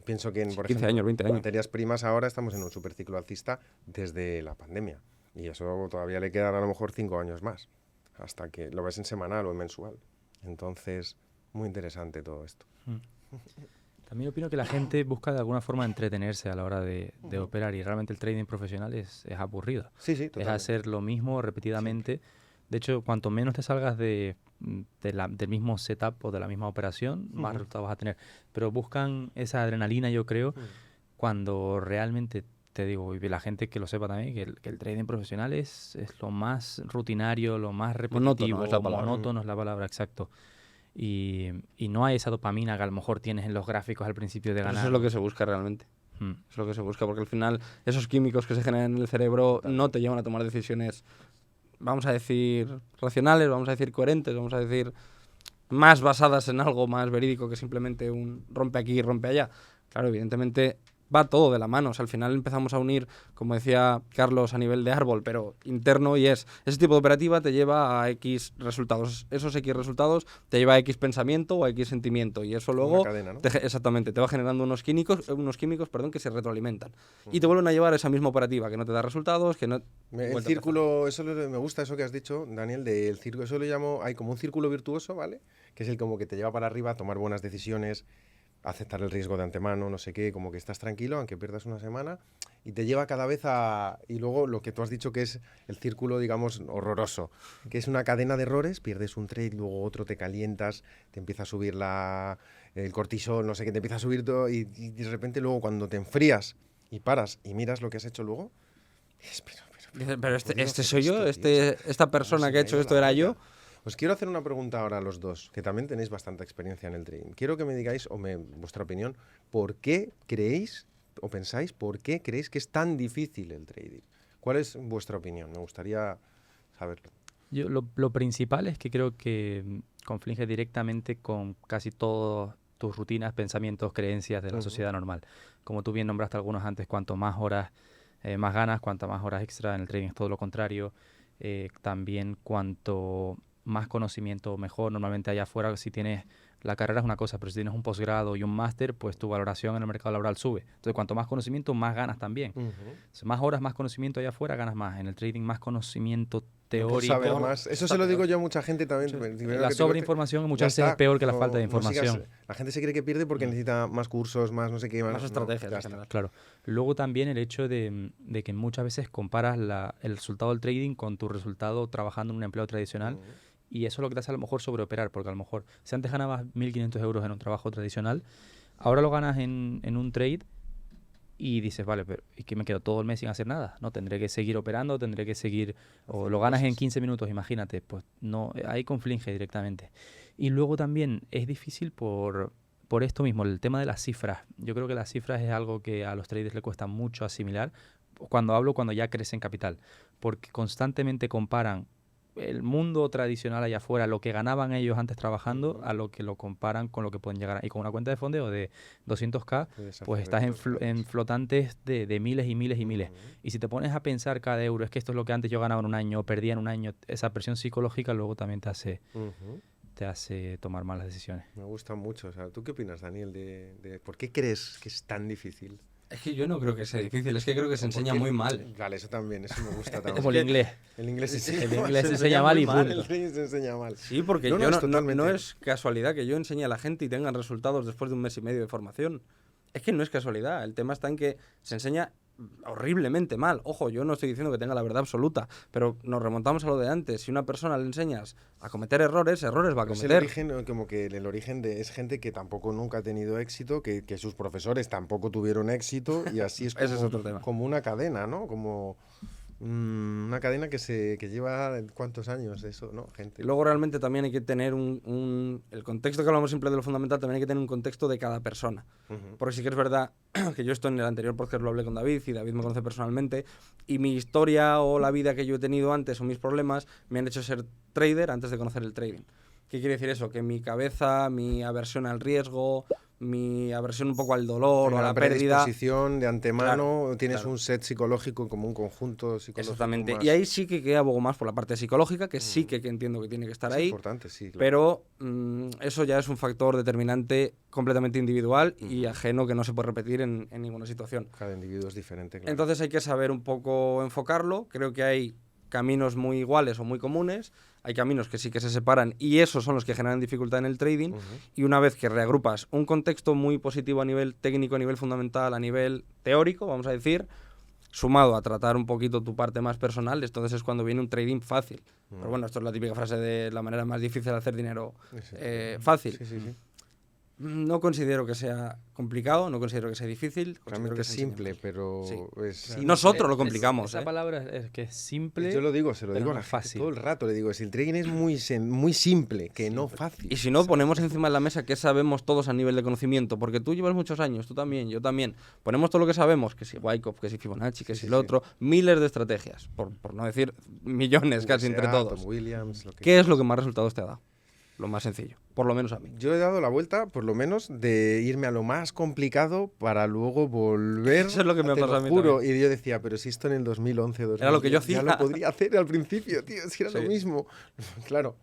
Pienso que en, por 15 ejemplo, años, 20 años. materias primas ahora estamos en un superciclo alcista desde la pandemia. Y eso todavía le quedan a lo mejor 5 años más, hasta que lo ves en semanal o en mensual. Entonces, muy interesante todo esto. También opino que la gente busca de alguna forma entretenerse a la hora de operar y realmente el trading profesional es aburrido. Sí, sí, Es totalmente. hacer lo mismo repetidamente. De hecho, cuanto menos te salgas del mismo setup o de la misma operación, más Ujú. resultados vas a tener. Pero buscan esa adrenalina, yo creo, cuando realmente, te digo, y la gente que lo sepa también, que el trading profesional es lo más rutinario, lo más repetitivo, es la palabra. monótono es la palabra, exacto. Y no hay esa dopamina que a lo mejor tienes en los gráficos al principio de Pero ganar. eso es lo que se busca realmente. Mm. Es lo que se busca, porque al final esos químicos que se generan en el cerebro Total. no te llevan a tomar decisiones, vamos a decir, racionales, vamos a decir coherentes, vamos a decir más basadas en algo más verídico que simplemente un rompe aquí y rompe allá. Claro, evidentemente va todo de la mano. O sea, al final empezamos a unir, como decía Carlos, a nivel de árbol, pero interno, y es ese tipo de operativa te lleva a X resultados. Esos X resultados te lleva a X pensamiento o a X sentimiento. Y eso luego, Una cadena, ¿no? exactamente, te va generando unos químicos que se retroalimentan. Y te vuelven a llevar a esa misma operativa, que no te da resultados, que no... El vuelta a círculo, me gusta eso que has dicho, Daniel, del círculo, eso lo llamo, hay como un círculo virtuoso, ¿vale? Que es el como que te lleva para arriba a tomar buenas decisiones, aceptar el riesgo de antemano, no sé qué, como que estás tranquilo, aunque pierdas una semana, y te lleva cada vez a... Y luego lo que tú has dicho que es el círculo, digamos, horroroso, que es una cadena de errores, pierdes un trade, luego otro, te calientas, te empieza a subir el cortisol, no sé qué, te empieza a subir todo, y de repente luego cuando te enfrías y paras y miras lo que has hecho luego, dices, Pero ¿cómo este puedo hacer soy yo, esto, tío? esta ¿Cómo persona se que ha me hecho ido esto la era olla? yo. Os quiero hacer una pregunta ahora a los dos, que también tenéis bastante experiencia en el trading. Quiero que me digáis, vuestra opinión, ¿por qué creéis que es tan difícil el trading? ¿Cuál es vuestra opinión? Me gustaría saberlo. Lo principal es que creo que conflige directamente con casi todos tus rutinas, pensamientos, creencias de la sociedad normal. Como tú bien nombraste algunos antes, cuanto más horas más ganas, cuanto más horas extra, en el trading es todo lo contrario. También cuanto más conocimiento mejor. Normalmente allá afuera, si tienes la carrera es una cosa, pero si tienes un posgrado y un máster, pues tu valoración en el mercado laboral sube. Entonces, cuanto más conocimiento, más ganas también. Entonces, más horas, más conocimiento allá afuera, ganas más. En el trading, más conocimiento teórico. Saber más. Eso se lo digo yo a mucha gente también. La sobreinformación muchas veces es peor que la falta de información. La gente se cree que pierde porque necesita más cursos, más no sé qué. Más estrategias. Claro. Luego también el hecho de que muchas veces comparas el resultado del trading con tu resultado trabajando en un empleo tradicional. Y eso es lo que te hace a lo mejor sobreoperar, porque a lo mejor si antes ganabas 1.500 euros en un trabajo tradicional, ahora lo ganas en un trade y dices, vale, pero ¿y qué me quedo todo el mes sin hacer nada? No, tendré que seguir operando, tendré que seguir, o lo ganas en 15 minutos, imagínate, pues no, ahí conflige directamente. Y luego también es difícil por esto mismo, el tema de las cifras. Yo creo que las cifras es algo que a los traders le cuesta mucho asimilar, cuando ya crecen capital, porque constantemente comparan el mundo tradicional allá afuera, lo que ganaban ellos antes trabajando, a lo que lo comparan con lo que pueden llegar. Y con una cuenta de fondeo de 200k, pues estás en flotantes de miles y miles y miles. Y si te pones a pensar cada euro, es que esto es lo que antes yo ganaba en un año, perdía en un año, esa presión psicológica luego también te hace tomar malas decisiones. Me gusta mucho. O sea, ¿tú qué opinas, Daniel, de por qué crees que es tan difícil? Es que yo no creo que sea difícil, es que creo que se enseña muy mal. Vale, eso también, eso me gusta también. Como el inglés. El inglés se enseña mal y punto. El trading se enseña mal. Sí, porque no es casualidad que yo enseñe a la gente y tengan resultados después de un mes y medio de formación. Es que no es casualidad, el tema está en que se enseña horriblemente mal. Ojo, yo no estoy diciendo que tenga la verdad absoluta, pero nos remontamos a lo de antes. Si a una persona le enseñas a cometer errores va a cometer. Es el origen, como que el origen es gente que tampoco nunca ha tenido éxito, que sus profesores tampoco tuvieron éxito, y así es como, ese es otro tema. Como una cadena, ¿no? Como una cadena que lleva ¿cuántos años eso, no? Gente. Y luego realmente también hay que tener el contexto que hablamos siempre de lo fundamental, también hay que tener un contexto de cada persona. Porque sí que es verdad que yo esto en el anterior podcast lo hablé con David y David me conoce personalmente y mi historia o la vida que yo he tenido antes o mis problemas me han hecho ser trader antes de conocer el trading. ¿Qué quiere decir eso? Que mi cabeza, mi aversión al riesgo, mi aversión un poco al dolor o a la pérdida. Predisposición de antemano, tienes un set psicológico como un conjunto psicológico. Exactamente. Y ahí sí que abogo más por la parte psicológica, que sí que entiendo que tiene que estar ahí. Es importante, sí. Claro. Pero eso ya es un factor determinante completamente individual y ajeno que no se puede repetir en ninguna situación. Cada individuo es diferente, claro. Entonces hay que saber un poco enfocarlo. Creo que hay caminos muy iguales o muy comunes, hay caminos que sí que se separan y esos son los que generan dificultad en el trading y una vez que reagrupas un contexto muy positivo a nivel técnico, a nivel fundamental, a nivel teórico, vamos a decir, sumado a tratar un poquito tu parte más personal, entonces es cuando viene un trading fácil. Pero bueno, esto es la típica frase de la manera más difícil de hacer dinero fácil. Sí. No considero que sea complicado, no considero que sea difícil. Realmente es simple, pero es... Nosotros lo complicamos. Esa palabra es que es simple. Yo lo digo, se lo digo a la gente todo el rato. Le digo, si el trading es muy simple, que no fácil. Y si no, ponemos encima de la mesa qué sabemos todos a nivel de conocimiento, porque tú llevas muchos años, tú también, yo también. Ponemos todo lo que sabemos, que si Wyckoff, que si Fibonacci, que si lo otro, miles de estrategias, por no decir millones casi entre todos. Tom Williams, ¿Qué es lo que más resultados te ha dado? Lo más sencillo, por lo menos a mí. Yo he dado la vuelta, por lo menos, de irme a lo más complicado para luego volver. Eso es lo que me ha pasado a mí juro. también. Y yo decía, pero si esto en el 2011, 2010, era lo que yo hacía. Ya lo podría hacer al principio, tío, si era lo mismo. Claro,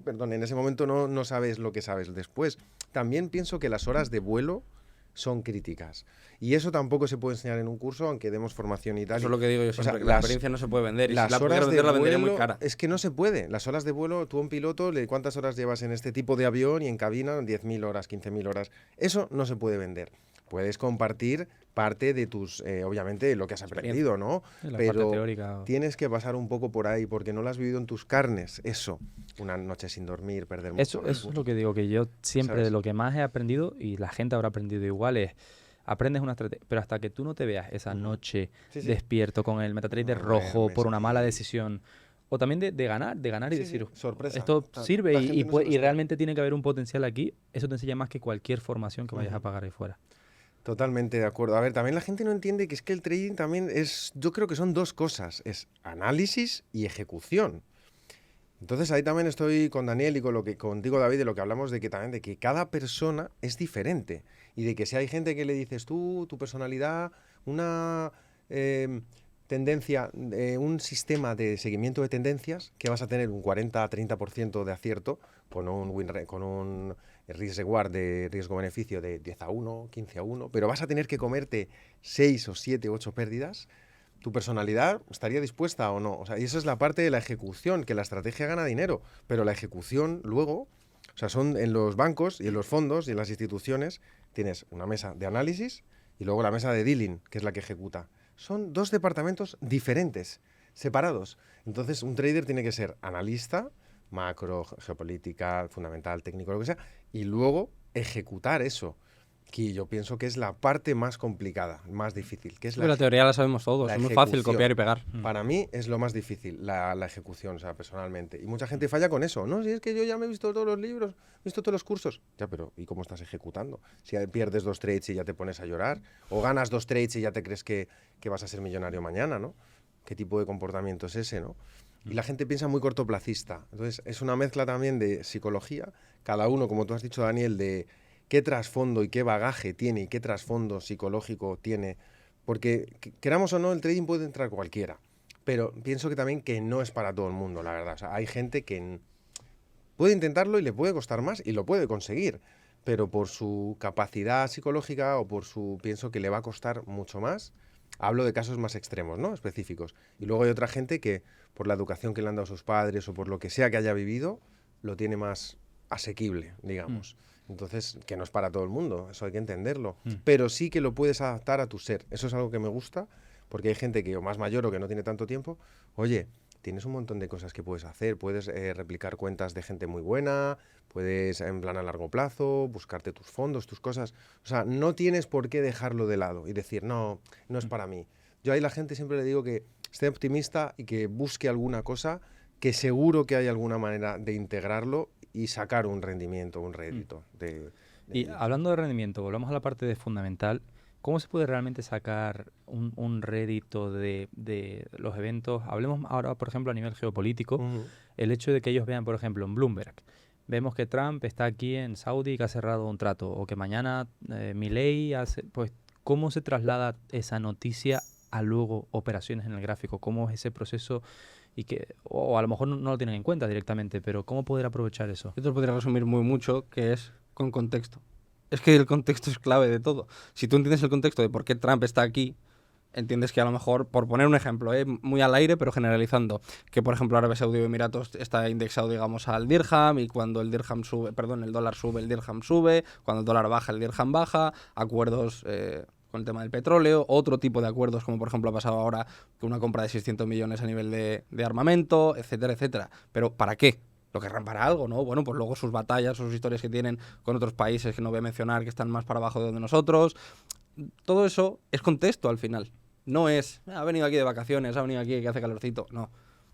perdón, en ese momento no sabes lo que sabes después. También pienso que las horas de vuelo son críticas. Y eso tampoco se puede enseñar en un curso, aunque demos formación y tal. Eso es lo que digo yo siempre, que la experiencia no se puede vender. Y las si la horas pudiera vender, la vendería vuelo, muy cara. Es que no se puede. Las horas de vuelo, tú a un piloto, ¿cuántas horas llevas en este tipo de avión y en cabina? 10.000 horas, 15.000 horas. Eso no se puede vender. Puedes compartir parte de tus, obviamente, lo que has aprendido, ¿no? Pero tienes que pasar un poco por ahí, porque no lo has vivido en tus carnes. Eso, una noche sin dormir, perder mucho. Eso es lo que digo, que yo siempre, ¿sabes?, de lo que más he aprendido, y la gente habrá aprendido igual, es aprendes una estrategia, pero hasta que tú no te veas esa noche despierto con el MetaTrader rojo por una mala decisión, o también de ganar y decir, sorpresa, esto sirve y realmente tiene que haber un potencial aquí, eso te enseña más que cualquier formación que vayas a pagar ahí fuera. Totalmente de acuerdo. A ver, también la gente no entiende que es que el trading también es, yo creo que son dos cosas, es análisis y ejecución. Entonces ahí también estoy con Daniel y con lo que contigo, David, de lo que hablamos de que también de que cada persona es diferente y de que si hay gente que le dices tú, tu personalidad, una tendencia, un sistema de seguimiento de tendencias, que vas a tener un 40-30% de acierto con un risk-reward de riesgo-beneficio de 10-1, 15-1, pero vas a tener que comerte 6 o 7, 8 pérdidas. ¿Tu personalidad estaría dispuesta o no? O sea, y esa es la parte de la ejecución, que la estrategia gana dinero, pero la ejecución luego, o sea, son en los bancos y en los fondos y en las instituciones, tienes una mesa de análisis y luego la mesa de dealing, que es la que ejecuta. Son dos departamentos diferentes, separados. Entonces, un trader tiene que ser analista, macro, geopolítica, fundamental, técnico, lo que sea, y luego ejecutar eso. Que yo pienso que es la parte más complicada, más difícil. Que es La teoría la sabemos todos, la es muy fácil ejecución. copiar y pegar. Para mí es lo más difícil, la ejecución, o sea, personalmente. Y mucha gente falla con eso. No, si es que yo ya me he visto todos los libros, he visto todos los cursos. Ya, pero ¿y cómo estás ejecutando? Si pierdes 2 trades y ya te pones a llorar, o ganas 2 trades y ya te crees que vas a ser millonario mañana, ¿no? ¿Qué tipo de comportamiento es ese, no? Y la gente piensa muy cortoplacista. Entonces, es una mezcla también de psicología, cada uno, como tú has dicho, Daniel, de qué trasfondo y qué bagaje tiene y qué trasfondo psicológico tiene. Porque, queramos o no, el trading puede entrar cualquiera. Pero pienso que también que no es para todo el mundo, la verdad. O sea, hay gente que puede intentarlo y le puede costar más y lo puede conseguir. Pero por su capacidad psicológica o por su... pienso que le va a costar mucho más. Hablo de casos más extremos, ¿no? Específicos. Y luego hay otra gente que, por la educación que le han dado sus padres o por lo que sea que haya vivido, lo tiene más asequible, digamos. Entonces, que no es para todo el mundo, eso hay que entenderlo. Pero sí que lo puedes adaptar a tu ser. Eso es algo que me gusta, porque hay gente que o más mayor o que no tiene tanto tiempo. Oye, tienes un montón de cosas que puedes hacer. Puedes replicar cuentas de gente muy buena, puedes en plan a largo plazo, buscarte tus fondos, tus cosas. O sea, no tienes por qué dejarlo de lado y decir, no, no es para mí. Yo ahí la gente siempre le digo que esté optimista y que busque alguna cosa que seguro que hay alguna manera de integrarlo y sacar un rendimiento, un rédito. Y hablando de rendimiento, volvamos a la parte de fundamental. ¿Cómo se puede realmente sacar un rédito de los eventos? Hablemos ahora, por ejemplo, a nivel geopolítico. El hecho de que ellos vean, por ejemplo, en Bloomberg, vemos que Trump está aquí en Saudi y que ha cerrado un trato, o que mañana Milei hace... Pues, ¿cómo se traslada esa noticia a luego operaciones en el gráfico? ¿Cómo es ese proceso? Y que, o a lo mejor no lo tienen en cuenta directamente, pero ¿cómo poder aprovechar eso? Yo te lo podría resumir muy mucho, que es con contexto. Es que el contexto es clave de todo. Si tú entiendes el contexto de por qué Trump está aquí, entiendes que a lo mejor, por poner un ejemplo, muy al aire, pero generalizando, que por ejemplo Arabia Saudí o Emiratos está indexado, digamos, al dirham, y cuando el dirham sube, perdón, el dólar sube, el dirham sube, cuando el dólar baja, el dirham baja, acuerdos... con el tema del petróleo, otro tipo de acuerdos, como por ejemplo ha pasado ahora con una compra de 600 millones a nivel de armamento, etcétera, etcétera. Pero ¿para qué? Lo querrán para algo, ¿no? Bueno, pues luego sus batallas, sus historias que tienen con otros países que no voy a mencionar, que están más para abajo de donde nosotros. Todo eso es contexto al final. No es, ha venido aquí de vacaciones, ha venido aquí que hace calorcito. No,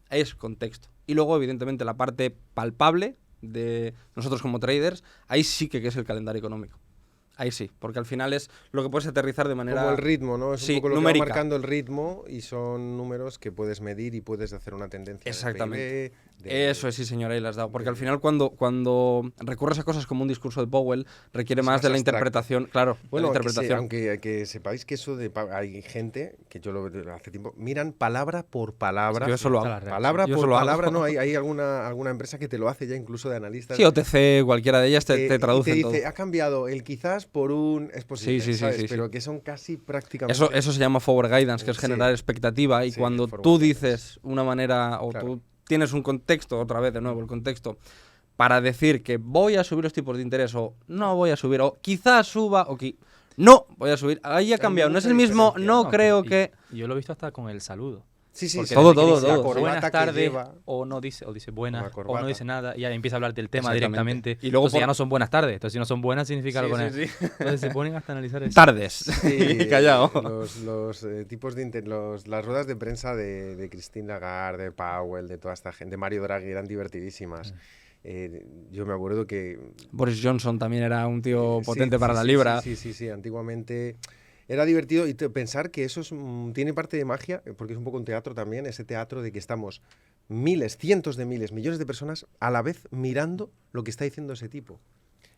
es contexto. Y luego, evidentemente, la parte palpable de nosotros como traders, ahí sí que es el calendario económico. Ahí sí, porque al final es lo que puedes aterrizar de manera... Como el ritmo, ¿no? Es sí, un poco lo numérica. que va marcando el ritmo y son números que puedes medir y puedes hacer una tendencia. Exactamente. Eso es, sí, señora, ahí la has dado. Porque al final cuando recurres a cosas como un discurso de Powell, requiere más de la interpretación. Claro, bueno, de la interpretación. Aunque que sepáis que eso de... Hay gente, que yo lo veo hace tiempo, miran palabra por palabra. Es que yo eso lo hago. Palabra yo por palabra, hago. no, hay alguna empresa que te lo hace ya incluso de analistas. Sí, OTC, cualquiera de ellas te traduce y te todo. dice, ha cambiado el quizás por un... Es posible, sí, ¿sabes? sí. Pero que son casi prácticamente... Eso se llama forward guidance, que es generar expectativa, y Sí, cuando forward tú guidance. dices una manera, o Claro. tú tienes un contexto, otra vez de nuevo el contexto, para decir que voy a subir los tipos de interés, o no voy a subir, o quizás suba, o no voy a subir, ahí ha cambiado, no es el mismo, diferencia. no creo y que... yo lo he visto hasta con el saludo. Sí, sí, Porque sí. todo, desde que todo, dice todo. La corbata buenas que tardes, lleva. o dice buenas, Una o corbata. no dice nada, y ya empieza a hablar del tema Exactamente. directamente. Y luego Entonces ya no son buenas tardes. Entonces si no son buenas significa algo con sí. Entonces se ponen hasta a analizar eso. Tardes. Sí, Callao. Los tipos de las ruedas de prensa de Christine Lagarde, de Powell, de toda esta gente, de Mario Draghi, eran divertidísimas. Yo me acuerdo que... Boris Johnson también era un tío sí, potente para sí, la sí, libra. Sí, antiguamente era divertido y pensar que eso tiene parte de magia, porque es un poco un teatro también, ese teatro de que estamos miles, cientos de miles, millones de personas a la vez mirando lo que está diciendo ese tipo.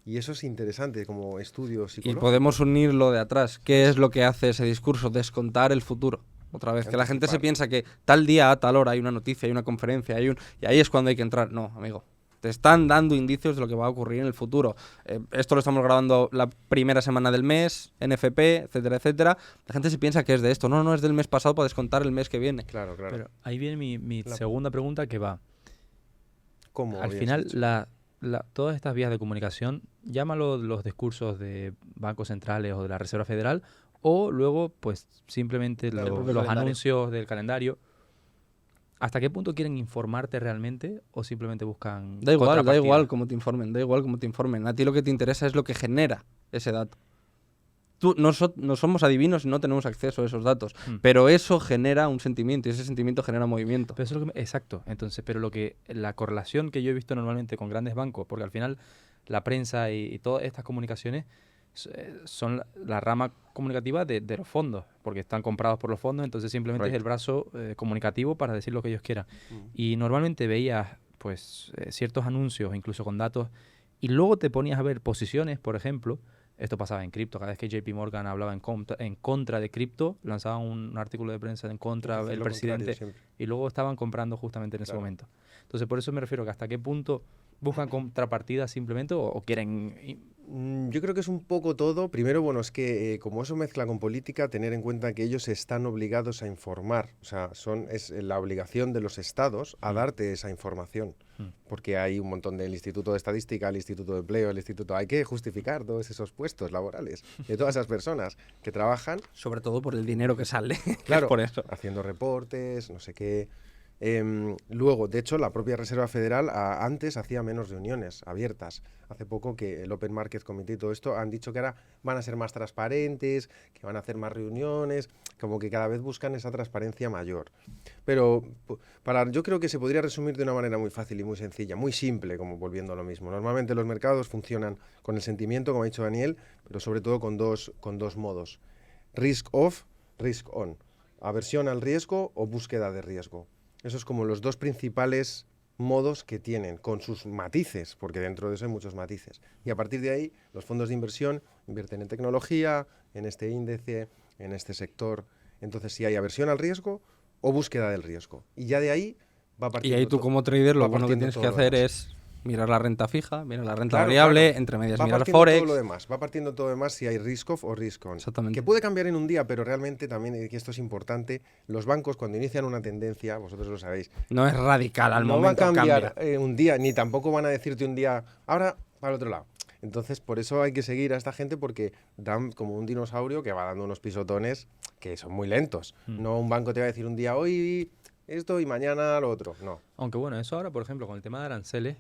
Y eso es interesante como estudio Y psicológico. podemos unirlo de atrás. ¿Qué es lo que hace ese discurso? Descontar el futuro. Otra vez, que la gente se Anticipar. piensa que tal día a tal hora hay una noticia, hay una conferencia, y ahí es cuando hay que entrar. No, amigo. Te están dando indicios de lo que va a ocurrir en el futuro. Esto lo estamos grabando la primera semana del mes, NFP, etcétera, etcétera. La gente se piensa que es de esto. No, no, es del mes pasado para descontar el mes que viene. Claro, claro. Pero ahí viene mi La- segunda pregunta que va. ¿Cómo Al habías final, dicho? todas estas vías de comunicación, llámalo los discursos de bancos centrales o de la Reserva Federal, o luego, pues, simplemente Claro, el los propio calendario. anuncios del calendario. ¿Hasta qué punto quieren informarte realmente o simplemente buscan Da contrapartida? igual cómo te informen, da igual cómo te informen. A ti lo que te interesa es lo que genera ese dato. Tú, no somos adivinos y no tenemos acceso a esos datos, pero eso genera un sentimiento y ese sentimiento genera movimiento. Pero eso es lo que exacto. Entonces, pero la correlación que yo he visto normalmente con grandes bancos, porque al final la prensa y todas estas comunicaciones son la rama comunicativa de los fondos, porque están comprados por los fondos, entonces simplemente es Right. el brazo comunicativo para decir lo que ellos quieran. Mm. Y normalmente veías pues ciertos anuncios, incluso con datos, y luego te ponías a ver posiciones, por ejemplo. Esto pasaba en cripto, cada vez que JP Morgan hablaba en contra de cripto, lanzaban un artículo de prensa en contra Hacer del lo presidente contrario siempre. y luego estaban comprando justamente en ese Claro. momento. Entonces, por eso me refiero que hasta qué punto buscan contrapartidas simplemente o quieren... Yo creo que es un poco todo. Primero, bueno, es que como eso mezcla con política, tener en cuenta que ellos están obligados a informar. O sea, es la obligación de los estados a darte esa información. Porque hay un montón del Instituto de Estadística, el Instituto de Empleo, el Instituto... Hay que justificar todos esos puestos laborales de todas esas personas que trabajan, Sobre todo por el dinero que sale. claro, Es por eso. haciendo reportes, no sé qué. Luego, de hecho, la propia Reserva Federal antes hacía menos reuniones abiertas. Hace poco que el Open Market Committee y todo esto han dicho que ahora van a ser más transparentes, que van a hacer más reuniones, como que cada vez buscan esa transparencia mayor. Pero yo creo que se podría resumir de una manera muy fácil y muy sencilla, muy simple, como volviendo a lo mismo. Normalmente los mercados funcionan con el sentimiento, como ha dicho Daniel, pero sobre todo con dos modos. Risk off, risk on. Aversión al riesgo o búsqueda de riesgo. Esos como los dos principales modos que tienen, con sus matices, porque dentro de eso hay muchos matices. Y a partir de ahí, los fondos de inversión invierten en tecnología, en este índice, en este sector. Entonces, si hay aversión al riesgo o búsqueda del riesgo. Y ya de ahí va Y partiendo ahí tú todo. como trader va lo bueno que partiendo tienes todo que lo hacer demás. es mirar la renta fija, mirar la renta Claro, variable, claro. entre medias Va mirar partiendo Forex. todo lo demás, va partiendo todo lo demás si hay risk off o risk on. Exactamente. Que puede cambiar en un día, pero realmente también, y esto es importante, los bancos cuando inician una tendencia, vosotros lo sabéis, No es radical al no va a momento, cambiar cambia. un día, ni tampoco van a decirte un día, ahora para el otro lado. Entonces, por eso hay que seguir a esta gente porque dan como un dinosaurio que va dando unos pisotones que son muy lentos. No un banco te va a decir un día, hoy esto y mañana lo otro. No. Aunque bueno, eso ahora, por ejemplo, con el tema de aranceles,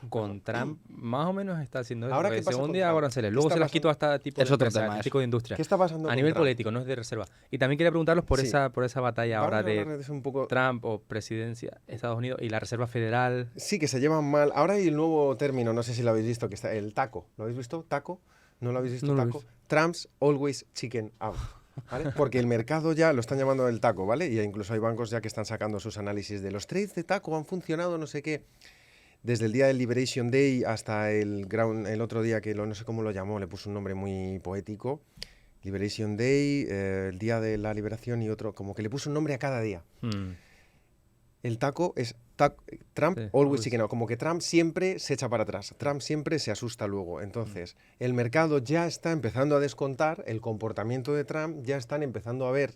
con Trump más o menos está haciendo eso. ¿Ahora porque qué pasa según con día hago Trump? aranceles, ¿Qué luego está se las quito pasando? hasta tipo Es de otro empresa, tema tipo de industria. ¿Qué está pasando A con nivel Trump? político, no es de reserva. Y también quería preguntarlos por Sí. esa batalla Vamos ahora a hablar de de eso un poco. Trump o presidencia de Estados Unidos y la Reserva Federal. Sí, que se llevan mal. Ahora hay el nuevo término, no sé si lo habéis visto, que está el taco. ¿Lo habéis visto? ¿Taco? ¿No lo habéis visto? No lo he Taco. visto. Trump's always chicken out. ¿Vale? Porque el mercado ya lo están llamando el taco, ¿vale? Y incluso hay bancos ya que están sacando sus análisis de los trades de taco han funcionado, no sé qué. Desde el día del Liberation Day hasta el otro día que no sé cómo lo llamó, le puso un nombre muy poético. Liberation Day, el día de la liberación y otro, como que le puso un nombre a cada día. El taco es Trump Sí, always chicken out, como que Trump siempre se echa para atrás, Trump siempre se asusta luego. Entonces, el mercado ya está empezando a descontar el comportamiento de Trump, ya están empezando a ver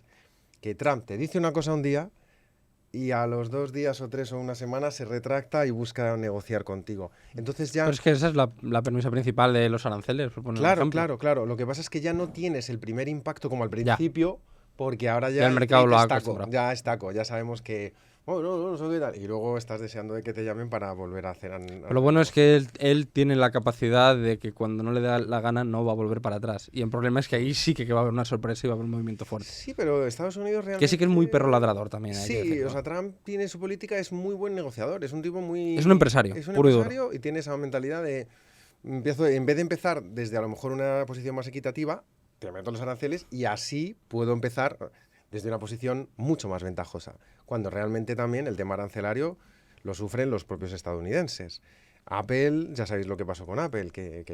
que Trump te dice una cosa un día y a los 2 días o 3 o una semana se retracta y busca negociar contigo. Entonces ya... Pero es que esa es la premisa principal de los aranceles, por poner un Claro, ejemplo. claro, claro. Lo que pasa es que ya no tienes el primer impacto como al principio, porque ahora ya Ya el mercado trade lo ha es taco, acostumbrado. ya es taco, ya sabemos que... Oh, no sé qué tal. Y luego estás deseando de que te llamen para volver a hacer... Pero lo bueno es que él tiene la capacidad de que cuando no le da la gana no va a volver para atrás. Y el problema es que ahí sí que va a haber una sorpresa y va a haber un movimiento fuerte. Sí, pero Estados Unidos realmente... Que sí que es muy perro ladrador también. hay que Sí, decirlo. o sea, Trump tiene su política, es muy buen negociador, es un tipo muy... Es un empresario, Es un puro y duro. empresario y tiene esa mentalidad de... en vez de empezar desde a lo mejor una posición más equitativa, te meto los aranceles y así puedo empezar... desde una posición mucho más ventajosa, cuando realmente también el tema arancelario lo sufren los propios estadounidenses. Apple, ya sabéis lo que pasó con Apple, que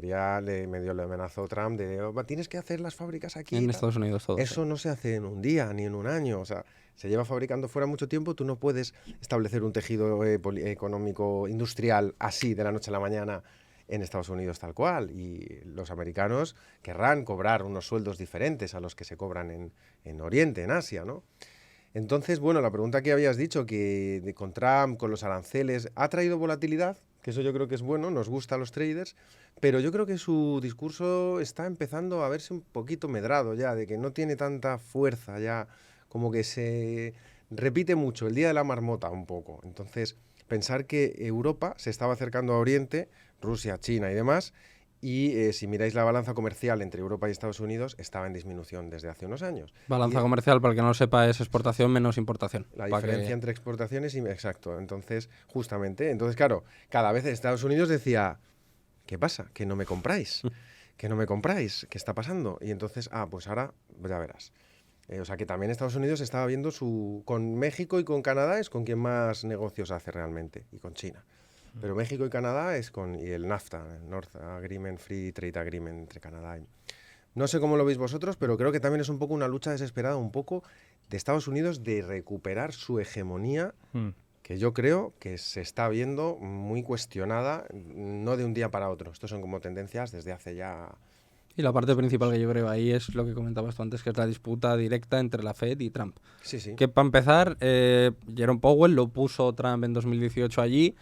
medio le amenazó Trump de tienes que hacer las fábricas aquí. En tal". Estados Unidos todo. Eso sí. no se hace en un día ni en un año, o sea, se lleva fabricando fuera mucho tiempo, tú no puedes establecer un tejido económico industrial así de la noche a la mañana en Estados Unidos tal cual, y los americanos querrán cobrar unos sueldos diferentes a los que se cobran en Oriente, en Asia, ¿no? Entonces, bueno, la pregunta que habías dicho, con Trump, con los aranceles, ¿ha traído volatilidad? Que eso yo creo que es bueno, nos gusta a los traders, pero yo creo que su discurso está empezando a verse un poquito medrado ya, de que no tiene tanta fuerza ya, como que se repite mucho, el día de la marmota un poco. Entonces, pensar que Europa se estaba acercando a Oriente, Rusia, China y demás, y si miráis la balanza comercial entre Europa y Estados Unidos, estaba en disminución desde hace unos años. Balanza Y comercial, para el que no lo sepa, es exportación menos importación. la Para diferencia que- entre exportaciones y... Exacto, entonces, justamente, entonces, claro, cada vez Estados Unidos decía, ¿qué pasa? Que no me compráis, que no me compráis, ¿qué está pasando? Y entonces, pues ahora, ya verás. O sea, que también Estados Unidos estaba viendo con México y con Canadá es con quien más negocios hace realmente, y con China. Pero México y Canadá y el NAFTA, el North Agreement, Free Trade Agreement entre Canadá y... No sé cómo lo veis vosotros, pero creo que también es un poco una lucha desesperada, un poco de Estados Unidos de recuperar su hegemonía, que yo creo que se está viendo muy cuestionada, no de un día para otro. Estos son como tendencias desde hace ya... Y la parte principal que yo creo ahí es lo que comentabas tú antes, que es la disputa directa entre la Fed y Trump. Sí, sí. Que para empezar, Jerome Powell lo puso Trump en 2018 allí,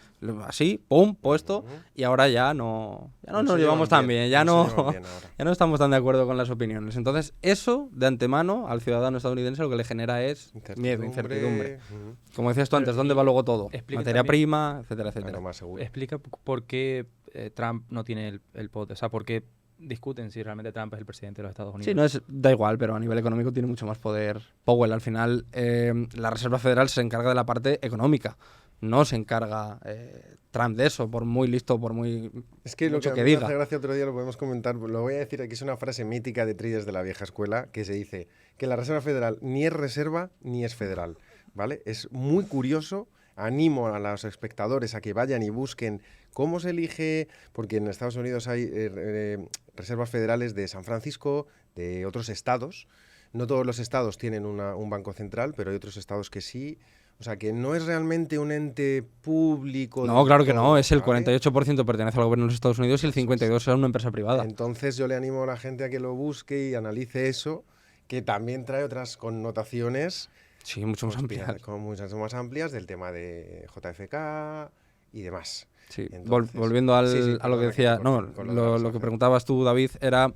así, pum, puesto, Ujú. y ahora ya no No nos se llevamos llevan tan bien, bien, ya no se no, llevan bien ahora. ya no estamos tan de acuerdo con las opiniones. Entonces, eso de antemano al ciudadano estadounidense lo que le genera es miedo, incertidumbre. Ujú. Como decías tú antes, Pero, ¿dónde y va luego todo? explica Materia también- prima, etcétera, A etcétera. lo más seguro. Explica por qué Trump no tiene el poder, o sea, por qué discuten si realmente Trump es el presidente de los Estados Unidos. Sí, no da igual, pero a nivel económico tiene mucho más poder Powell. Al final, la Reserva Federal se encarga de la parte económica. No se encarga Trump de eso, por muy listo, por muy Es que lo que mucho a que mí me diga. hace gracia otro día lo podemos comentar, lo voy a decir aquí, es una frase mítica de traders de la vieja escuela que se dice que la Reserva Federal ni es reserva ni es federal, ¿vale? Es muy curioso, animo a los espectadores a que vayan y busquen cómo se elige, porque en Estados Unidos hay reservas federales de San Francisco, de otros estados, no todos los estados tienen un banco central, pero hay otros estados que sí. O sea, que no es realmente un ente público. No, del claro que no, todo, es el ¿vale? 48% pertenece al gobierno de los Estados Unidos y el 52% es una empresa privada. Entonces yo le animo a la gente a que lo busque y analice eso, que también trae otras connotaciones Sí, mucho más conspira- amplia. como muchas más amplias del tema de JFK y demás. Sí, Entonces, volviendo sí, sí, a lo que perdona decía, te no, corté con lo de la lo Reserva que Federal. preguntabas tú, David, era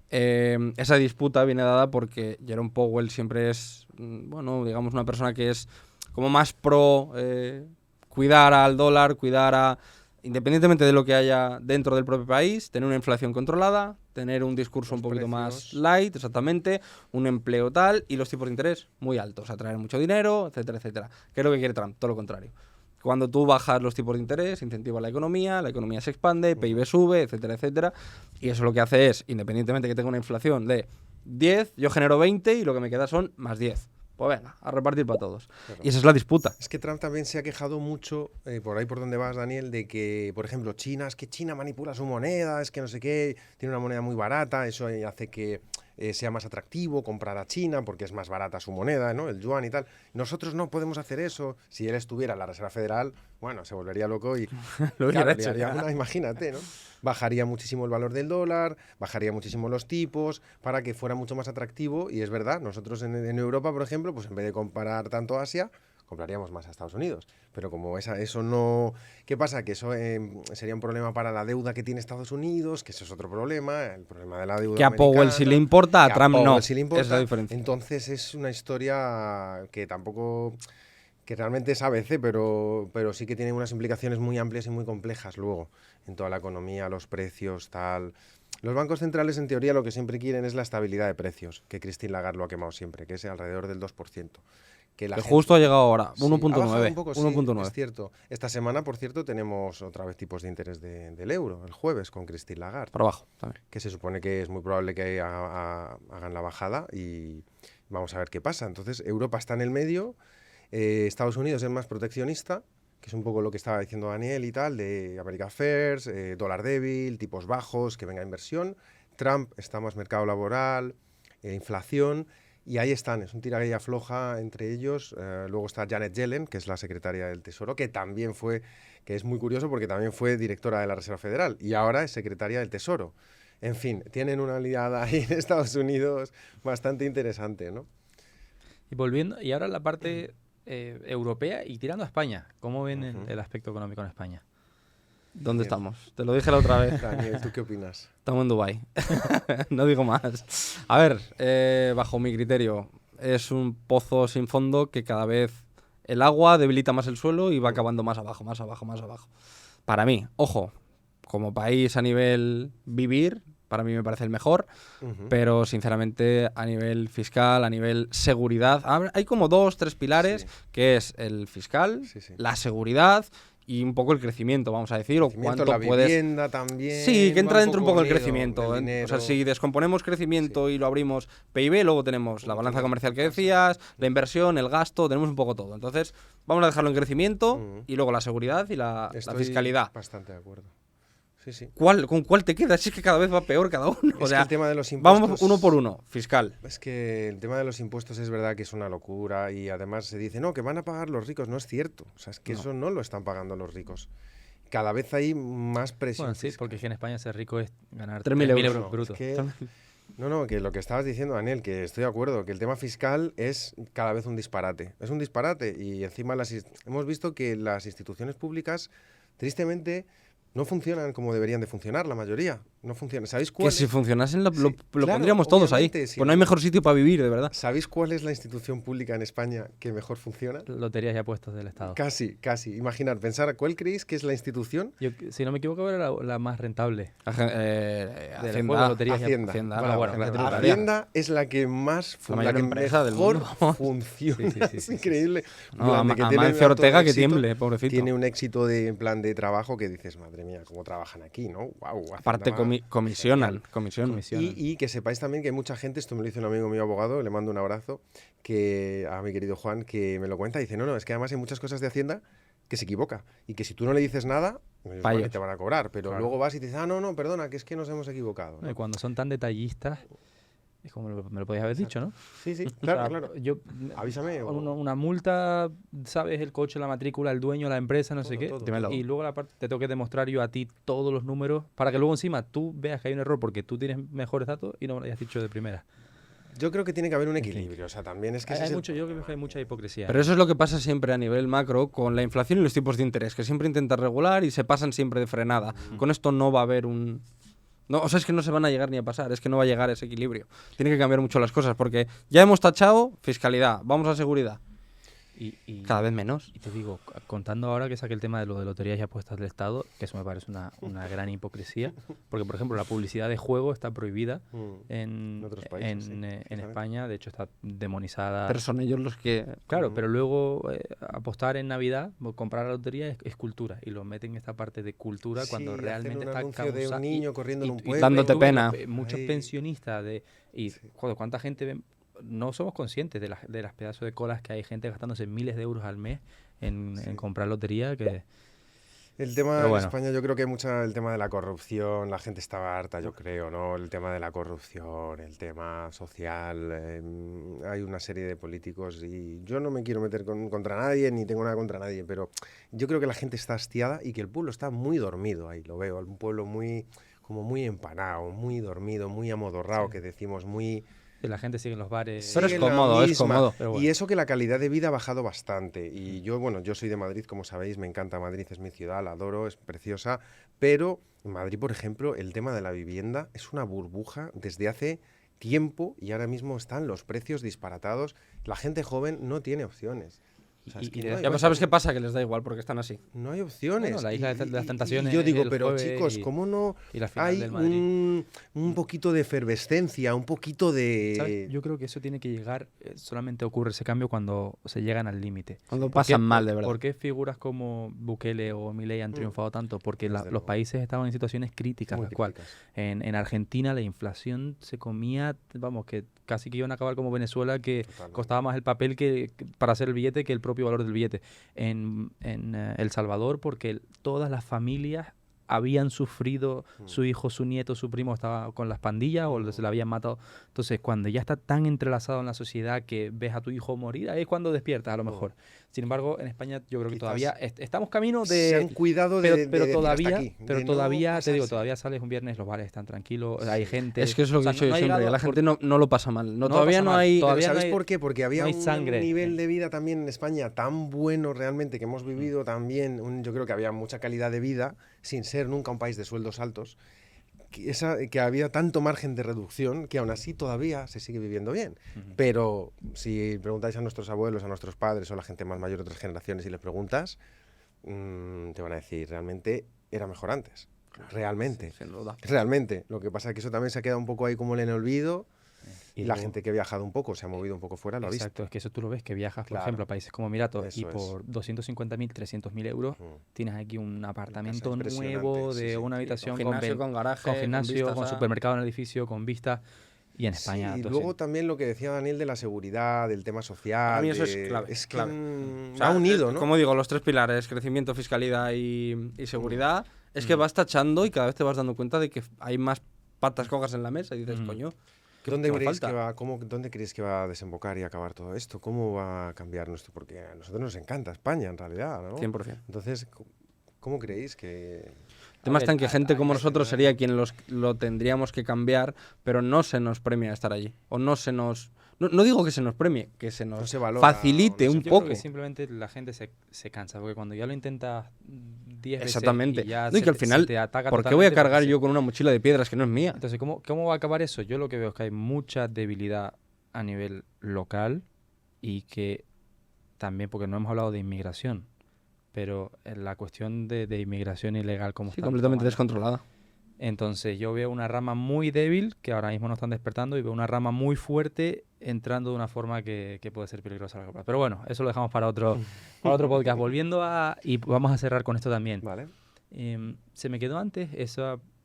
esa disputa viene dada porque Jerome Powell siempre es, bueno, digamos, una persona que es como más pro cuidar al dólar, independientemente de lo que haya dentro del propio país, tener una inflación controlada, tener un discurso Los un poquito más precios. light, exactamente, un empleo tal y los tipos de interés muy altos, atraer mucho dinero, etcétera, etcétera. ¿Qué es lo que quiere Trump? Todo lo contrario. Cuando tú bajas los tipos de interés, incentiva la economía se expande, PIB sube, etcétera, etcétera. Y eso lo que hace es, independientemente que tenga una inflación de 10, yo genero 20 y lo que me queda son más 10. Pues venga, a repartir para todos. Claro. Y esa es la disputa. Es que Trump también se ha quejado mucho, por ahí por donde vas, Daniel, de que, por ejemplo, es que China manipula su moneda, es que no sé qué, tiene una moneda muy barata, eso hace que sea más atractivo comprar a China porque es más barata su moneda, ¿no? El yuan y tal. Nosotros no podemos hacer eso. Si él estuviera en la Reserva Federal, bueno, se volvería loco y Lo hubiera claro, hecho. liaría una, imagínate, ¿no? Bajaría muchísimo el valor del dólar, bajaría muchísimo los tipos para que fuera mucho más atractivo. Y es verdad, nosotros en Europa, por ejemplo, pues en vez de comparar tanto a Asia, compraríamos más a Estados Unidos. Pero como eso no... ¿Qué pasa? Que eso sería un problema para la deuda que tiene Estados Unidos, que eso es otro problema, el problema de la deuda Que a Powell sí le americana, importa, a que Trump Powell no. sí le importa. Esa es la diferencia. Entonces es una historia que tampoco... que realmente es ABC, pero sí que tiene unas implicaciones muy amplias y muy complejas luego en toda la economía, los precios, tal... Los bancos centrales, en teoría, lo que siempre quieren es la estabilidad de precios, que Christine Lagarde lo ha quemado siempre, que es alrededor del 2%. Que la Que gente- justo ha llegado ahora, Sí, ha bajado 1.9. un poco, sí, 1.9. es cierto. Esta semana, por cierto, tenemos otra vez tipos de interés del euro, el jueves, con Christine Lagarde, Para abajo también. que se supone que es muy probable que hagan la bajada y vamos a ver qué pasa. Entonces, Europa está en el medio, Estados Unidos es más proteccionista, que es un poco lo que estaba diciendo Daniel y tal, de America First, dólar débil, tipos bajos, que venga inversión. Trump está más mercado laboral, inflación, y ahí están, es un tira y afloja entre ellos. Luego está Janet Yellen, que es la secretaria del Tesoro, que también fue, que es muy curioso porque también fue directora de la Reserva Federal y ahora es secretaria del Tesoro. En fin, tienen una aliada ahí en Estados Unidos bastante interesante, ¿no? Y volviendo, y ahora la parte europea y tirando a España, ¿cómo ven el aspecto económico en España? ¿Dónde Bien. estamos? Te lo dije la otra vez. Daniel, ¿tú qué opinas? Estamos en Dubái. No digo más. A ver, bajo mi criterio, es un pozo sin fondo que cada vez el agua debilita más el suelo y va acabando más abajo, más abajo, más abajo. Para mí, ojo, como país a nivel vivir, para mí me parece el mejor, pero sinceramente a nivel fiscal, a nivel seguridad, hay como 2, 3 pilares, Sí. que es el fiscal, Sí, sí. la seguridad y un poco el crecimiento, vamos a decir, o Crecimiento, cuánto la puedes... vivienda también. Sí, que entra va dentro un poco el unido, crecimiento. el O sea, dinero. si descomponemos crecimiento y lo abrimos PIB, luego tenemos la balanza comercial que decías, la inversión, el gasto, tenemos un poco todo. Entonces, vamos a dejarlo en crecimiento y luego la seguridad y la Estoy fiscalidad. bastante de acuerdo. Sí, sí. ¿Con cuál te quedas? Si es que cada vez va peor cada uno. Es O que sea, el tema de los impuestos... vamos uno por uno. Fiscal. Es que el tema de los impuestos es verdad que es una locura y además se dice, no, que van a pagar los ricos. No es cierto. O sea, es que eso no lo están pagando los ricos. Cada vez hay más presión. Bueno, sí, fiscal. porque es que en España ser rico es ganar 3.000 3.000 euros. euros brutos. Es que- no, que lo que estabas diciendo, Daniel, que estoy de acuerdo, que el tema fiscal es cada vez un disparate. Es un disparate y encima hemos visto que las instituciones públicas, tristemente, no funcionan como deberían de funcionar, la mayoría. No funcionan. ¿Sabéis cuál Que si es? funcionasen lo Sí, claro, pondríamos todos ahí. obviamente, sí. Pues no hay mejor sitio para vivir, de verdad. ¿Sabéis cuál es la institución pública en España que mejor funciona? Loterías y apuestas del Estado. Casi, casi. Imaginar, pensar, ¿cuál creéis que es la institución? Yo, si no me equivoco, era la más rentable. Hacienda. juego, loterías y Hacienda. Hacienda, Bravo, bueno, claro. la tributaria. Hacienda es la que más La mayor empresa del mejor mundo. funciona. Sí, sí, sí, es sí, increíble. No, En plan de que tiene Amancio tanto Ortega que éxito, tiemble, pobrecito. Tiene un éxito en plan de trabajo que dices, madre mía, cómo trabajan aquí, ¿no? Wow, Aparte comisionan. Y que sepáis también que hay mucha gente, esto me lo dice un amigo mío abogado, le mando un abrazo, que a mi querido Juan, que me lo cuenta, dice, no, es que además hay muchas cosas de Hacienda que se equivoca y que si tú no le dices nada, pues igual que te van a cobrar, pero Claro. luego vas y dices, no, perdona, que es que nos hemos equivocado. ¿no? Y cuando son tan detallistas, es como me lo podías haber dicho, ¿no? Sí, sí, O claro, sea, claro. Yo, Avísame. una multa, sabes, el coche, la matrícula, el dueño, la empresa, no sé Todo, qué. todo. Dímelo. Y luego la parte te tengo que demostrar yo a ti todos los números para que luego encima tú veas que hay un error porque tú tienes mejores datos y no me lo hayas dicho de primera. Yo creo que tiene que haber un En fin. equilibrio, o sea, también es que ese Hay es el mucho, yo creo que hay mucha hipocresía. Pero eso es lo que pasa siempre a nivel macro con la inflación y los tipos de interés, que siempre intentan regular y se pasan siempre de frenada. Con esto no va a haber un... No, o sea, es que no se van a llegar ni a pasar, es que no va a llegar ese equilibrio. Tiene que cambiar mucho las cosas, porque ya hemos tachado fiscalidad, vamos a seguridad. Y Cada vez menos. Y te digo, contando ahora que saqué el tema de lo de loterías y apuestas del Estado, que eso me parece una gran hipocresía, porque por ejemplo la publicidad de juego está prohibida en otros países, sí, en exactamente. España, de hecho está demonizada. Pero son ellos los que... Claro, pero luego apostar en Navidad, o comprar la lotería es cultura, y lo meten en esta parte de cultura cuando Sí, hacen realmente un está anuncio de un causa- niño corriendo en un y pueblo. Dándote tú ves pena. Muchos Ahí. pensionistas joder, cuánta gente no somos conscientes de las pedazos de colas que hay gente gastándose miles de euros al mes en comprar lotería que El tema Pero en bueno. España, yo creo que hay el tema de la corrupción, la gente estaba harta, yo creo, ¿no? El tema de la corrupción, el tema social, hay una serie de políticos y yo no me quiero meter contra nadie, ni tengo nada contra nadie, pero yo creo que la gente está hastiada y que el pueblo está muy dormido ahí, lo veo, un pueblo como muy empanado, muy dormido, muy amodorrado, que decimos, muy... la gente sigue en los bares. Pero es sigue la cómodo, es misma. cómodo. Pero bueno. Y eso que la calidad de vida ha bajado bastante. Y yo, bueno, yo soy de Madrid, como sabéis, me encanta Madrid, es mi ciudad, la adoro, es preciosa. Pero en Madrid, por ejemplo, el tema de la vivienda es una burbuja desde hace tiempo y ahora mismo están los precios disparatados. La gente joven no tiene opciones. sea, es que y no de- hay- Ya, pues ¿sabes qué pasa? Que les da igual porque están así. No hay opciones. Bueno, la isla de las tentaciones y yo digo, el pero jueves chicos, y- ¿cómo no y la final hay del Madrid. un poquito de efervescencia, un poquito de... ¿Sabes? Yo creo que eso tiene que llegar, solamente ocurre ese cambio cuando se llegan al límite. Cuando ¿Por qué- pasan mal, de verdad. ¿Por qué figuras como Bukele o Milei han triunfado tanto? Porque Desde los luego. países estaban en situaciones críticas, Muy las cual críticas. en Argentina la inflación se comía, vamos, que casi que iban a acabar como Venezuela, que Totalmente. costaba más el papel para hacer el billete que el propio valor del billete. En El Salvador, porque todas las familias habían sufrido, su hijo, su nieto, su primo estaba con las pandillas o se le habían matado. Entonces, cuando ya está tan entrelazado en la sociedad que ves a tu hijo morir, ahí es cuando despiertas a lo mejor. Sin embargo, en España yo creo que Quizás todavía estamos camino Se han de... cuidado Pero, de pero decir hasta todavía, aquí, pero de no todavía te digo, pasarse. todavía sales un viernes, los bares están tranquilos, hay gente... Es que eso es lo que o he sea, dicho yo ha siempre, llegado que la gente no lo pasa mal. No, No todavía pasa no mal, hay... todavía Pero ¿sabéis no hay- por qué? Porque había no hay un sangre. nivel de vida también en España tan bueno realmente que hemos vivido también. Yo creo que había mucha calidad de vida sin ser nunca un país de sueldos altos. Que había tanto margen de reducción que aún así todavía se sigue viviendo bien. Pero si preguntáis a nuestros abuelos, a nuestros padres o a la gente más mayor de otras generaciones y les preguntas, te van a decir, realmente era mejor antes. Realmente. Sin duda. Realmente. Lo que pasa es que eso también se ha quedado un poco ahí como en el olvido. Y la luego- gente que ha viajado un poco, se ha movido un poco fuera, lo ha visto. Exacto, es que eso tú lo ves, que viajas, por Claro. ejemplo, a países como Emiratos y Eso es. por 250.000, 300.000 euros Mm. tienes aquí un apartamento impresionante, nuevo sí, de sí. una Sí, habitación con gimnasio, ven- con garaje, con con gimnasio, vistas con a- supermercado en el edificio, con vistas. Y en España... Sí, y tú luego así- también lo que decía Daniel de la seguridad, del tema social. A mí eso es de- clave, Es que clave. mm, O sea, va unido, ¿no? Como digo, los tres pilares, crecimiento, fiscalidad y seguridad, es que vas tachando y cada vez te vas dando cuenta de que hay más patas cojas en la mesa y dices, coño, ¿Dónde me creéis falta? que va, ¿Dónde creéis que va a desembocar y acabar todo esto? ¿Cómo va a cambiar nuestro? Porque a nosotros nos encanta España, en realidad, ¿no? 100%. Entonces, ¿cómo creéis que...? El tema está en que gente como hay- nosotros sería quien lo tendríamos que cambiar, pero no se nos premia estar allí. O no se nos... No digo que se nos premie, que se No nos se valora, facilite no se- un Yo creo poco. que simplemente la gente se cansa, porque cuando ya lo intentas 10 veces Exactamente. y ya No, y se que al te- final, se te ataca ¿por qué voy a totalmente, cargar porque yo con una mochila de piedras que no es mía? Entonces, ¿cómo va a acabar eso? Yo lo que veo es que hay mucha debilidad a nivel local y que también, porque no hemos hablado de inmigración, pero en la cuestión de inmigración ilegal como Sí, está completamente tomando. descontrolada. Entonces yo veo una rama muy débil que ahora mismo no están despertando y veo una rama muy fuerte entrando de una forma que puede ser peligrosa a largo plazo. Pero bueno, eso lo dejamos para otro podcast. Volviendo y vamos a cerrar con esto también. Vale. Se me quedó antes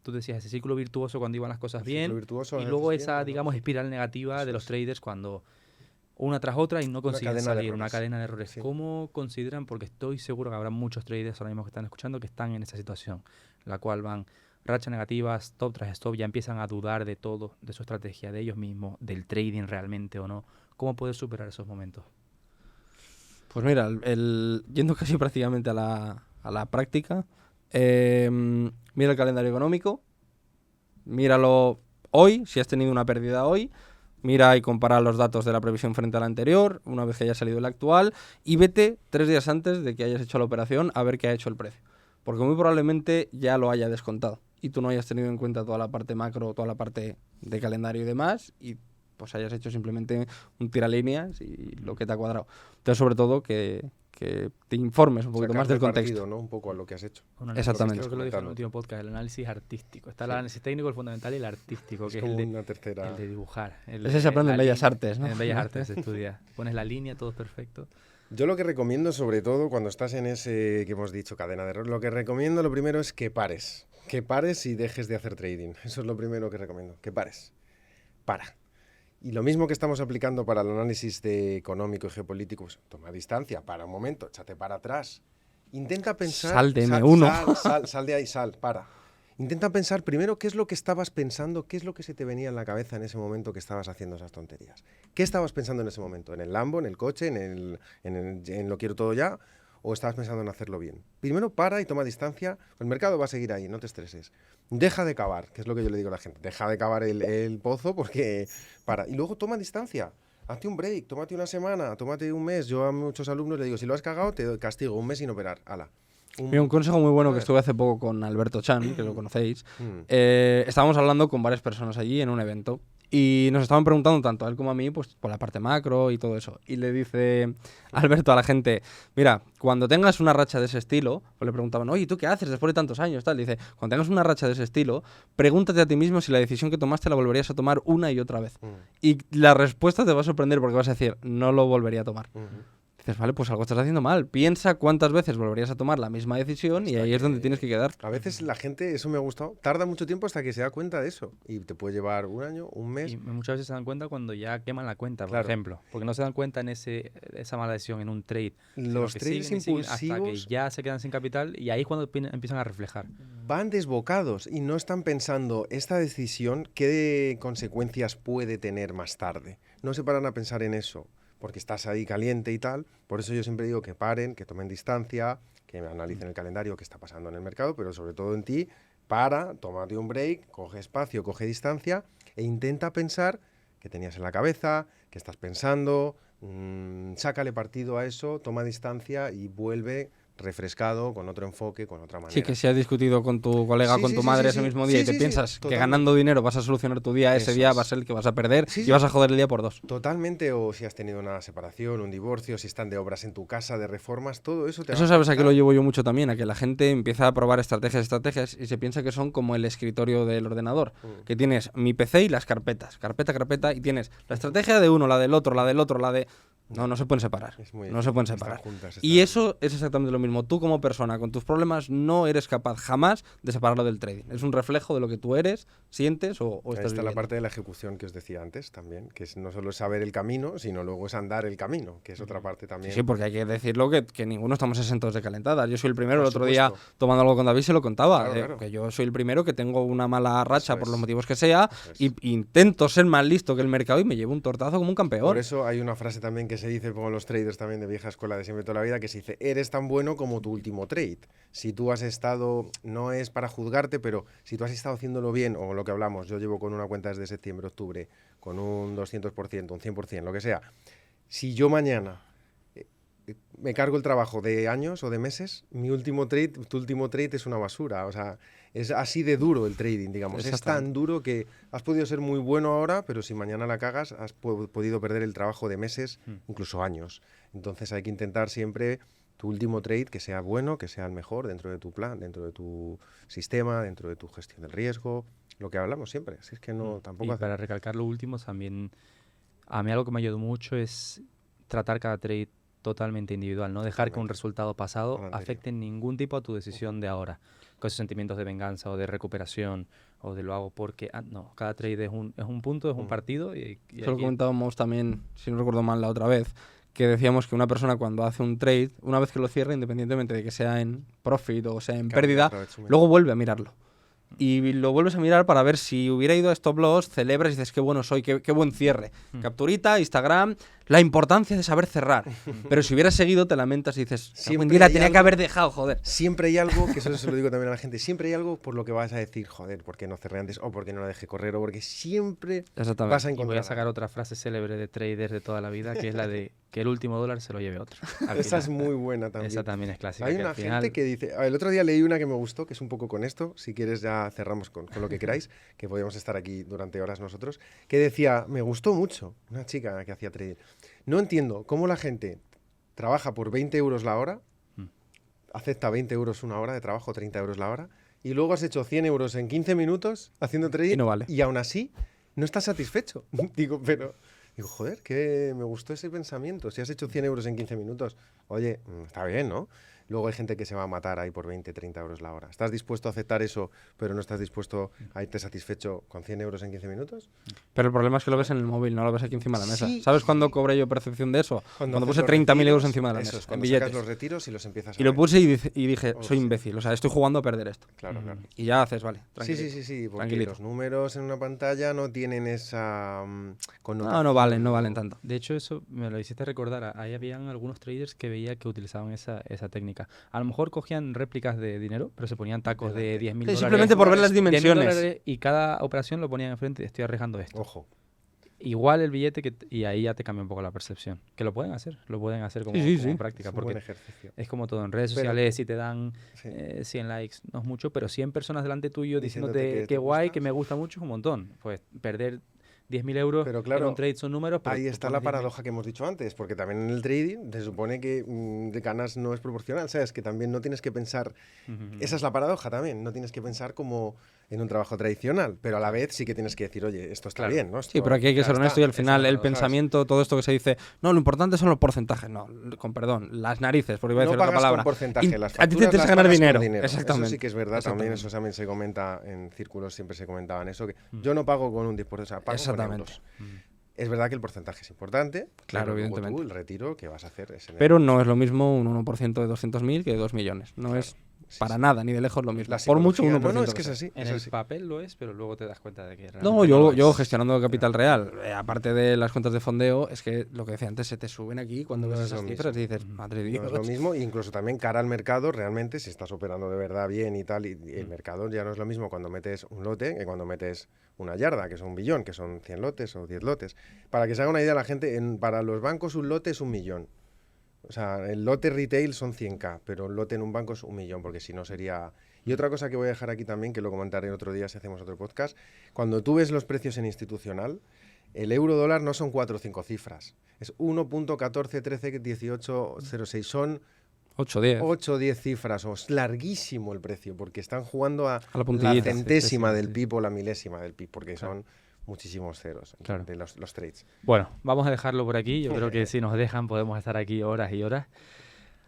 tú decías, ese ciclo virtuoso cuando iban las cosas El ciclo bien virtuoso, y a luego veces esa, bien, ¿no? digamos, espiral negativa Eso de los es. traders cuando una tras otra y no consiguen cadena de salir, una errores. cadena de errores. Sí. ¿Cómo consideran? Porque estoy seguro que habrá muchos traders ahora mismo que están escuchando que están en esa situación, la cual van rachas negativas, stop tras stop, ya empiezan a dudar de todo, de su estrategia, de ellos mismos, del trading realmente o no. ¿Cómo poder superar esos momentos? Pues mira, yendo casi prácticamente a la práctica, mira el calendario económico, míralo hoy, si has tenido una pérdida hoy, mira y compara los datos de la previsión frente a la anterior, una vez que haya salido el actual, y vete 3 días antes de que hayas hecho la operación a ver qué ha hecho el precio. Porque muy probablemente ya lo haya descontado y tú no hayas tenido en cuenta toda la parte macro, toda la parte de calendario y demás, y pues hayas hecho simplemente un tiralíneas y lo que te ha cuadrado. Entonces, sobre todo, que te informes un poquito más Sacarle del contexto. partido, ¿no? Un poco a lo que has hecho. Un Exactamente. Creo que lo dije en el Comentando. último podcast, el análisis artístico. Está el análisis técnico, el fundamental y el artístico, Es que es como el de, una tercera... el de dibujar. Ese se aprende en Bellas Artes, ¿no? En Bellas Artes se estudia. Pones la línea, todo es perfecto. Yo lo que recomiendo, sobre todo cuando estás en ese que hemos dicho, cadena de error, lo que recomiendo lo primero es que pares. Que pares y dejes de hacer trading. Eso es lo primero que recomiendo. Que pares. Para. Y lo mismo que estamos aplicando para el análisis económico y geopolítico, pues toma distancia, para un momento, échate para atrás. Intenta pensar... Sal de M1. Sal de ahí, para. Intenta pensar primero qué es lo que estabas pensando, qué es lo que se te venía en la cabeza en ese momento que estabas haciendo esas tonterías. ¿Qué estabas pensando en ese momento? ¿En el Lambo, en el coche, en lo quiero todo ya? ¿O estabas pensando en hacerlo bien? Primero para y toma distancia. El mercado va a seguir ahí, no te estreses. Deja de cavar, que es lo que yo le digo a la gente. Deja de cavar el pozo porque para. Y luego toma distancia. Hazte un break, tómate una semana, tómate un mes. Yo a muchos alumnos les digo, si lo has cagado, te castigo un mes sin operar. Hala. Mira, un consejo muy bueno que estuve hace poco con Alberto Chan, que lo conocéis. Mm. Estábamos hablando con varias personas allí en un evento Y nos estaban preguntando tanto a él como a mí, pues por la parte macro y todo eso. Y le dice Alberto a la gente, mira, cuando tengas una racha de ese estilo, pues le preguntaban, oye, ¿tú qué haces después de tantos años? Tal. Dice, cuando tengas una racha de ese estilo, pregúntate a ti mismo si la decisión que tomaste la volverías a tomar una y otra vez. Y la respuesta te va a sorprender porque vas a decir, no lo volvería a tomar. Dices, vale, pues algo estás haciendo mal. Piensa cuántas veces volverías a tomar la misma decisión y ahí es donde tienes que quedar. A veces la gente, eso me ha gustado, tarda mucho tiempo hasta que se da cuenta de eso. Y te puede llevar un año, un mes. Y muchas veces se dan cuenta cuando ya queman la cuenta, por Claro. ejemplo. Porque no se dan cuenta en esa mala decisión, en un trade. sino Los que trades siguen y siguen hasta que impulsivos ya se quedan sin capital y ahí es cuando empiezan a reflejar. van desbocados y no están pensando esta decisión qué consecuencias puede tener más tarde. No se paran a pensar en eso, porque estás ahí caliente y tal. Por eso yo siempre digo que paren, que tomen distancia, que analicen el calendario, qué está pasando en el mercado, pero sobre todo en ti, tómate un break, coge espacio, coge distancia e intenta pensar qué tenías en la cabeza, qué estás pensando, sácale partido a eso, toma distancia y vuelve refrescado, con otro enfoque, con otra manera. Sí, que si has discutido con tu colega, Sí, con sí, tu sí, madre sí, ese sí. mismo día Sí, y te sí, sí, piensas que totalmente. ganando dinero vas a solucionar tu día, ese Eso día es. va a ser el que vas a perder Sí, y sí. vas a joder el día por dos. Totalmente, o si has tenido una separación, un divorcio, si están de obras en tu casa, de reformas, todo eso te va Eso a sabes a qué afectar. lo llevo yo mucho también, a que la gente empieza a probar estrategias y se piensa que son como el escritorio del ordenador, que tienes mi PC y las carpetas, carpeta, y tienes la estrategia de uno, la del otro, la del otro, la de... No se pueden separar. Es muy No se difícil, pueden están separar. juntas, Y están- eso es exactamente lo mismo. Tú como persona, con tus problemas, no eres capaz jamás de separarlo del trading. Es un reflejo de lo que tú eres, sientes o Ahí estás está la viviendo. parte de la ejecución que os decía antes también, que no solo es saber el camino, sino luego es andar el camino, que es otra parte también. Sí, porque hay que decirlo que ninguno estamos exentos de calentadas. Yo soy el primero, Por el otro día supuesto. tomando algo con David se lo contaba, Claro, claro. que yo soy el primero que tengo una mala racha Eso por los es. motivos que sea Eso es. y intento ser más listo que el mercado y me llevo un tortazo como un campeón. Por eso hay una frase también que se dice con los traders también de vieja escuela de siempre toda la vida, que se dice, eres tan bueno como tu último trade. Si tú has estado, no es para juzgarte, pero si tú has estado haciéndolo bien, o lo que hablamos, yo llevo con una cuenta desde septiembre, octubre, con un 200%, un 100%, lo que sea. Si yo mañana me cargo el trabajo de años o de meses, tu último trade es una basura. O sea, es así de duro el trading, digamos. Es tan duro que has podido ser muy bueno ahora, pero si mañana la cagas, has podido perder el trabajo de meses, incluso años. Entonces hay que intentar siempre tu último trade que sea bueno, que sea el mejor dentro de tu plan, dentro de tu sistema, dentro de tu gestión del riesgo, lo que hablamos siempre. Si es que no, tampoco Y para recalcar lo último, también a mí algo que me ayudó mucho es tratar cada trade totalmente individual, no dejar que un resultado pasado afecte en ningún tipo a tu decisión de ahora, con esos sentimientos de venganza o de recuperación o de lo hago porque, no, cada trade es un punto, es un partido. Y Eso lo comentábamos también, si no recuerdo mal la otra vez, que decíamos que una persona cuando hace un trade, una vez que lo cierra, independientemente de que sea en profit o sea en pérdida, luego vuelve a mirarlo. Y lo vuelves a mirar para ver si hubiera ido a stop loss, celebras y dices qué bueno soy, qué buen cierre. Capturita, Instagram, la importancia de saber cerrar. Pero si hubieras seguido te lamentas y dices, siempre la tenía que haber dejado, joder. Siempre hay algo, que eso se lo digo también a la gente, siempre hay algo por lo que vas a decir, joder, ¿por qué no cerré antes? O ¿por qué no la dejé correr? O porque siempre vas a Y encontrar. voy a sacar otra frase célebre de traders de toda la vida, que es la de que el último dólar se lo lleve otro. Esa es muy buena también. Esa también es clásica. Hay una gente que dice, el otro día leí una que me gustó, que es un poco con esto, si quieres ya cerramos con lo que queráis, que podíamos estar aquí durante horas nosotros, que decía, me gustó mucho, una chica que hacía trading. No entiendo cómo la gente trabaja por 20 euros la hora, acepta 20 euros una hora de trabajo, 30 euros la hora, y luego has hecho 100 euros en 15 minutos haciendo trading Y no vale. y aún así no estás satisfecho. Digo, joder, que me gustó ese pensamiento. Si has hecho 100 euros en 15 minutos, oye, está bien, ¿no? Luego hay gente que se va a matar ahí por 20, 30 euros la hora. ¿Estás dispuesto a aceptar eso, pero no estás dispuesto a irte satisfecho con 100 euros en 15 minutos? Pero el problema es que lo ves en el móvil, no lo ves aquí encima de la mesa. Sí. ¿Sabes cuándo cobré yo percepción de eso? Cuando haces puse los 30.000 euros retiros, encima de la eso mesa, es, en cuando billetes. sacas los retiros y los empiezas a Y lo ver. puse y dije, Oh, soy sí. imbécil, o sea, estoy jugando a perder esto. Claro, claro. Y ya haces, vale, Sí, tranquilito. sí, porque Tranquilito. los números en una pantalla no tienen esa connotación. No valen tanto. De hecho, eso me lo hiciste recordar. Ahí habían algunos traders que veía que utilizaban esa técnica. A lo mejor cogían réplicas de dinero, pero se ponían tacos de 10.000 dólares. Simplemente por ver las 10.000 dimensiones. dólares y cada operación lo ponían enfrente. Estoy arriesgando esto. Ojo. Igual el billete y ahí ya te cambia un poco la percepción. Que lo pueden hacer como, Sí, como sí. práctica. Es un buen Porque ejercicio. es como todo en redes Pero- sociales, si te dan Sí. 100 likes, no es mucho, pero 100 personas delante tuyo Diciéndote diciéndote que que te guay, gusta. que me gusta mucho, es un montón. Pues perder 10.000 euros Pero claro, en un trade son números, pero ahí tú está la pones 10.000. paradoja que hemos dicho antes, porque también en el trading se supone que de ganas no es proporcional, ¿sabes? Que también no tienes que pensar, esa es la paradoja también, no tienes que pensar como en un trabajo tradicional, pero a la vez sí que tienes que decir, oye, esto está Claro. bien, ¿no? Sí, Esto pero aquí hay que ya ser está. honesto y al final Exacto, el ¿sabes? pensamiento, todo esto que se dice, no, lo importante son los porcentajes. No, con perdón, las narices, porque iba a No decir otra pagas palabra. con porcentaje, las A ti te facturas interesa las ganar pagas con dinero. Exactamente. Eso sí que es verdad, también Exactamente. eso también se comenta en círculos, siempre se comentaban eso, que yo no pago con un 10%, o sea, pago con Exactamente. euros. Es verdad que el porcentaje es importante, Claro, pero luego evidentemente. tú el retiro que vas a hacer es en Pero euros. no es lo mismo un 1% de 200.000 que de 2 millones. No Claro, es sí, para sí. nada, ni de lejos lo mismo. La Por mucho psicología- 1%. No, es que es sea. así. En es el así. papel lo es, pero luego te das cuenta de que No, realmente yo, lo yo es. gestionando capital real, aparte de las cuentas de fondeo, es que lo que decía antes, se te suben aquí cuando No ves es esas lo cifras y mismo. dices, madre de No Dios. es lo mismo, e incluso también cara al mercado, realmente, si estás operando de verdad bien y tal, y el mercado ya no es lo mismo cuando metes un lote que cuando metes una yarda, que son un billón, que son 100 lotes o 10 lotes. Para que se haga una idea la gente, para los bancos un lote es 1 millón. O sea, el lote retail son 100.000, pero el lote en un banco es 1 millón, porque si no sería... Y otra cosa que voy a dejar aquí también, que lo comentaré otro día si hacemos otro podcast, cuando tú ves los precios en institucional, el euro-dólar no son 4 o 5 cifras, es 1.14131806, son 8, 10. 8 o 10 cifras, o es larguísimo el precio, porque están jugando a A la puntillita, centésima sí, del sí. PIB o la milésima del PIB, porque son muchísimos ceros Claro. de los trades. Bueno, vamos a dejarlo por aquí. Yo creo que si nos dejan podemos estar aquí horas y horas.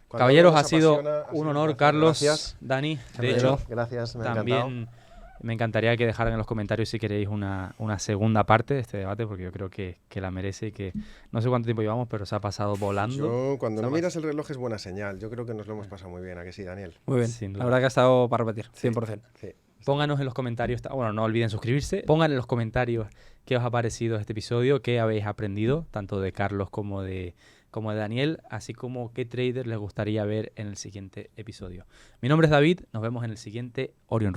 Cuando Caballeros, algo ha nos sido apasiona, un sido honor, placer. Carlos, Gracias. Dani. De Caballero, hecho, gracias, me ha encantado. también me encantaría que dejaran en los comentarios si queréis una segunda parte de este debate, porque yo creo que la merece y que no sé cuánto tiempo llevamos, pero se ha pasado volando. Yo, cuando no Está miras el reloj es buena señal. Yo creo que nos lo hemos pasado muy bien, ¿a que sí, Daniel? Muy bien. Sin duda. La verdad que ha estado para repetir, 100%. Sí. Pónganos en los comentarios, bueno, no olviden suscribirse. Pongan en los comentarios qué os ha parecido este episodio, qué habéis aprendido, tanto de Carlos como de Daniel, así como qué trader les gustaría ver en el siguiente episodio. Mi nombre es David, nos vemos en el siguiente Orion Room.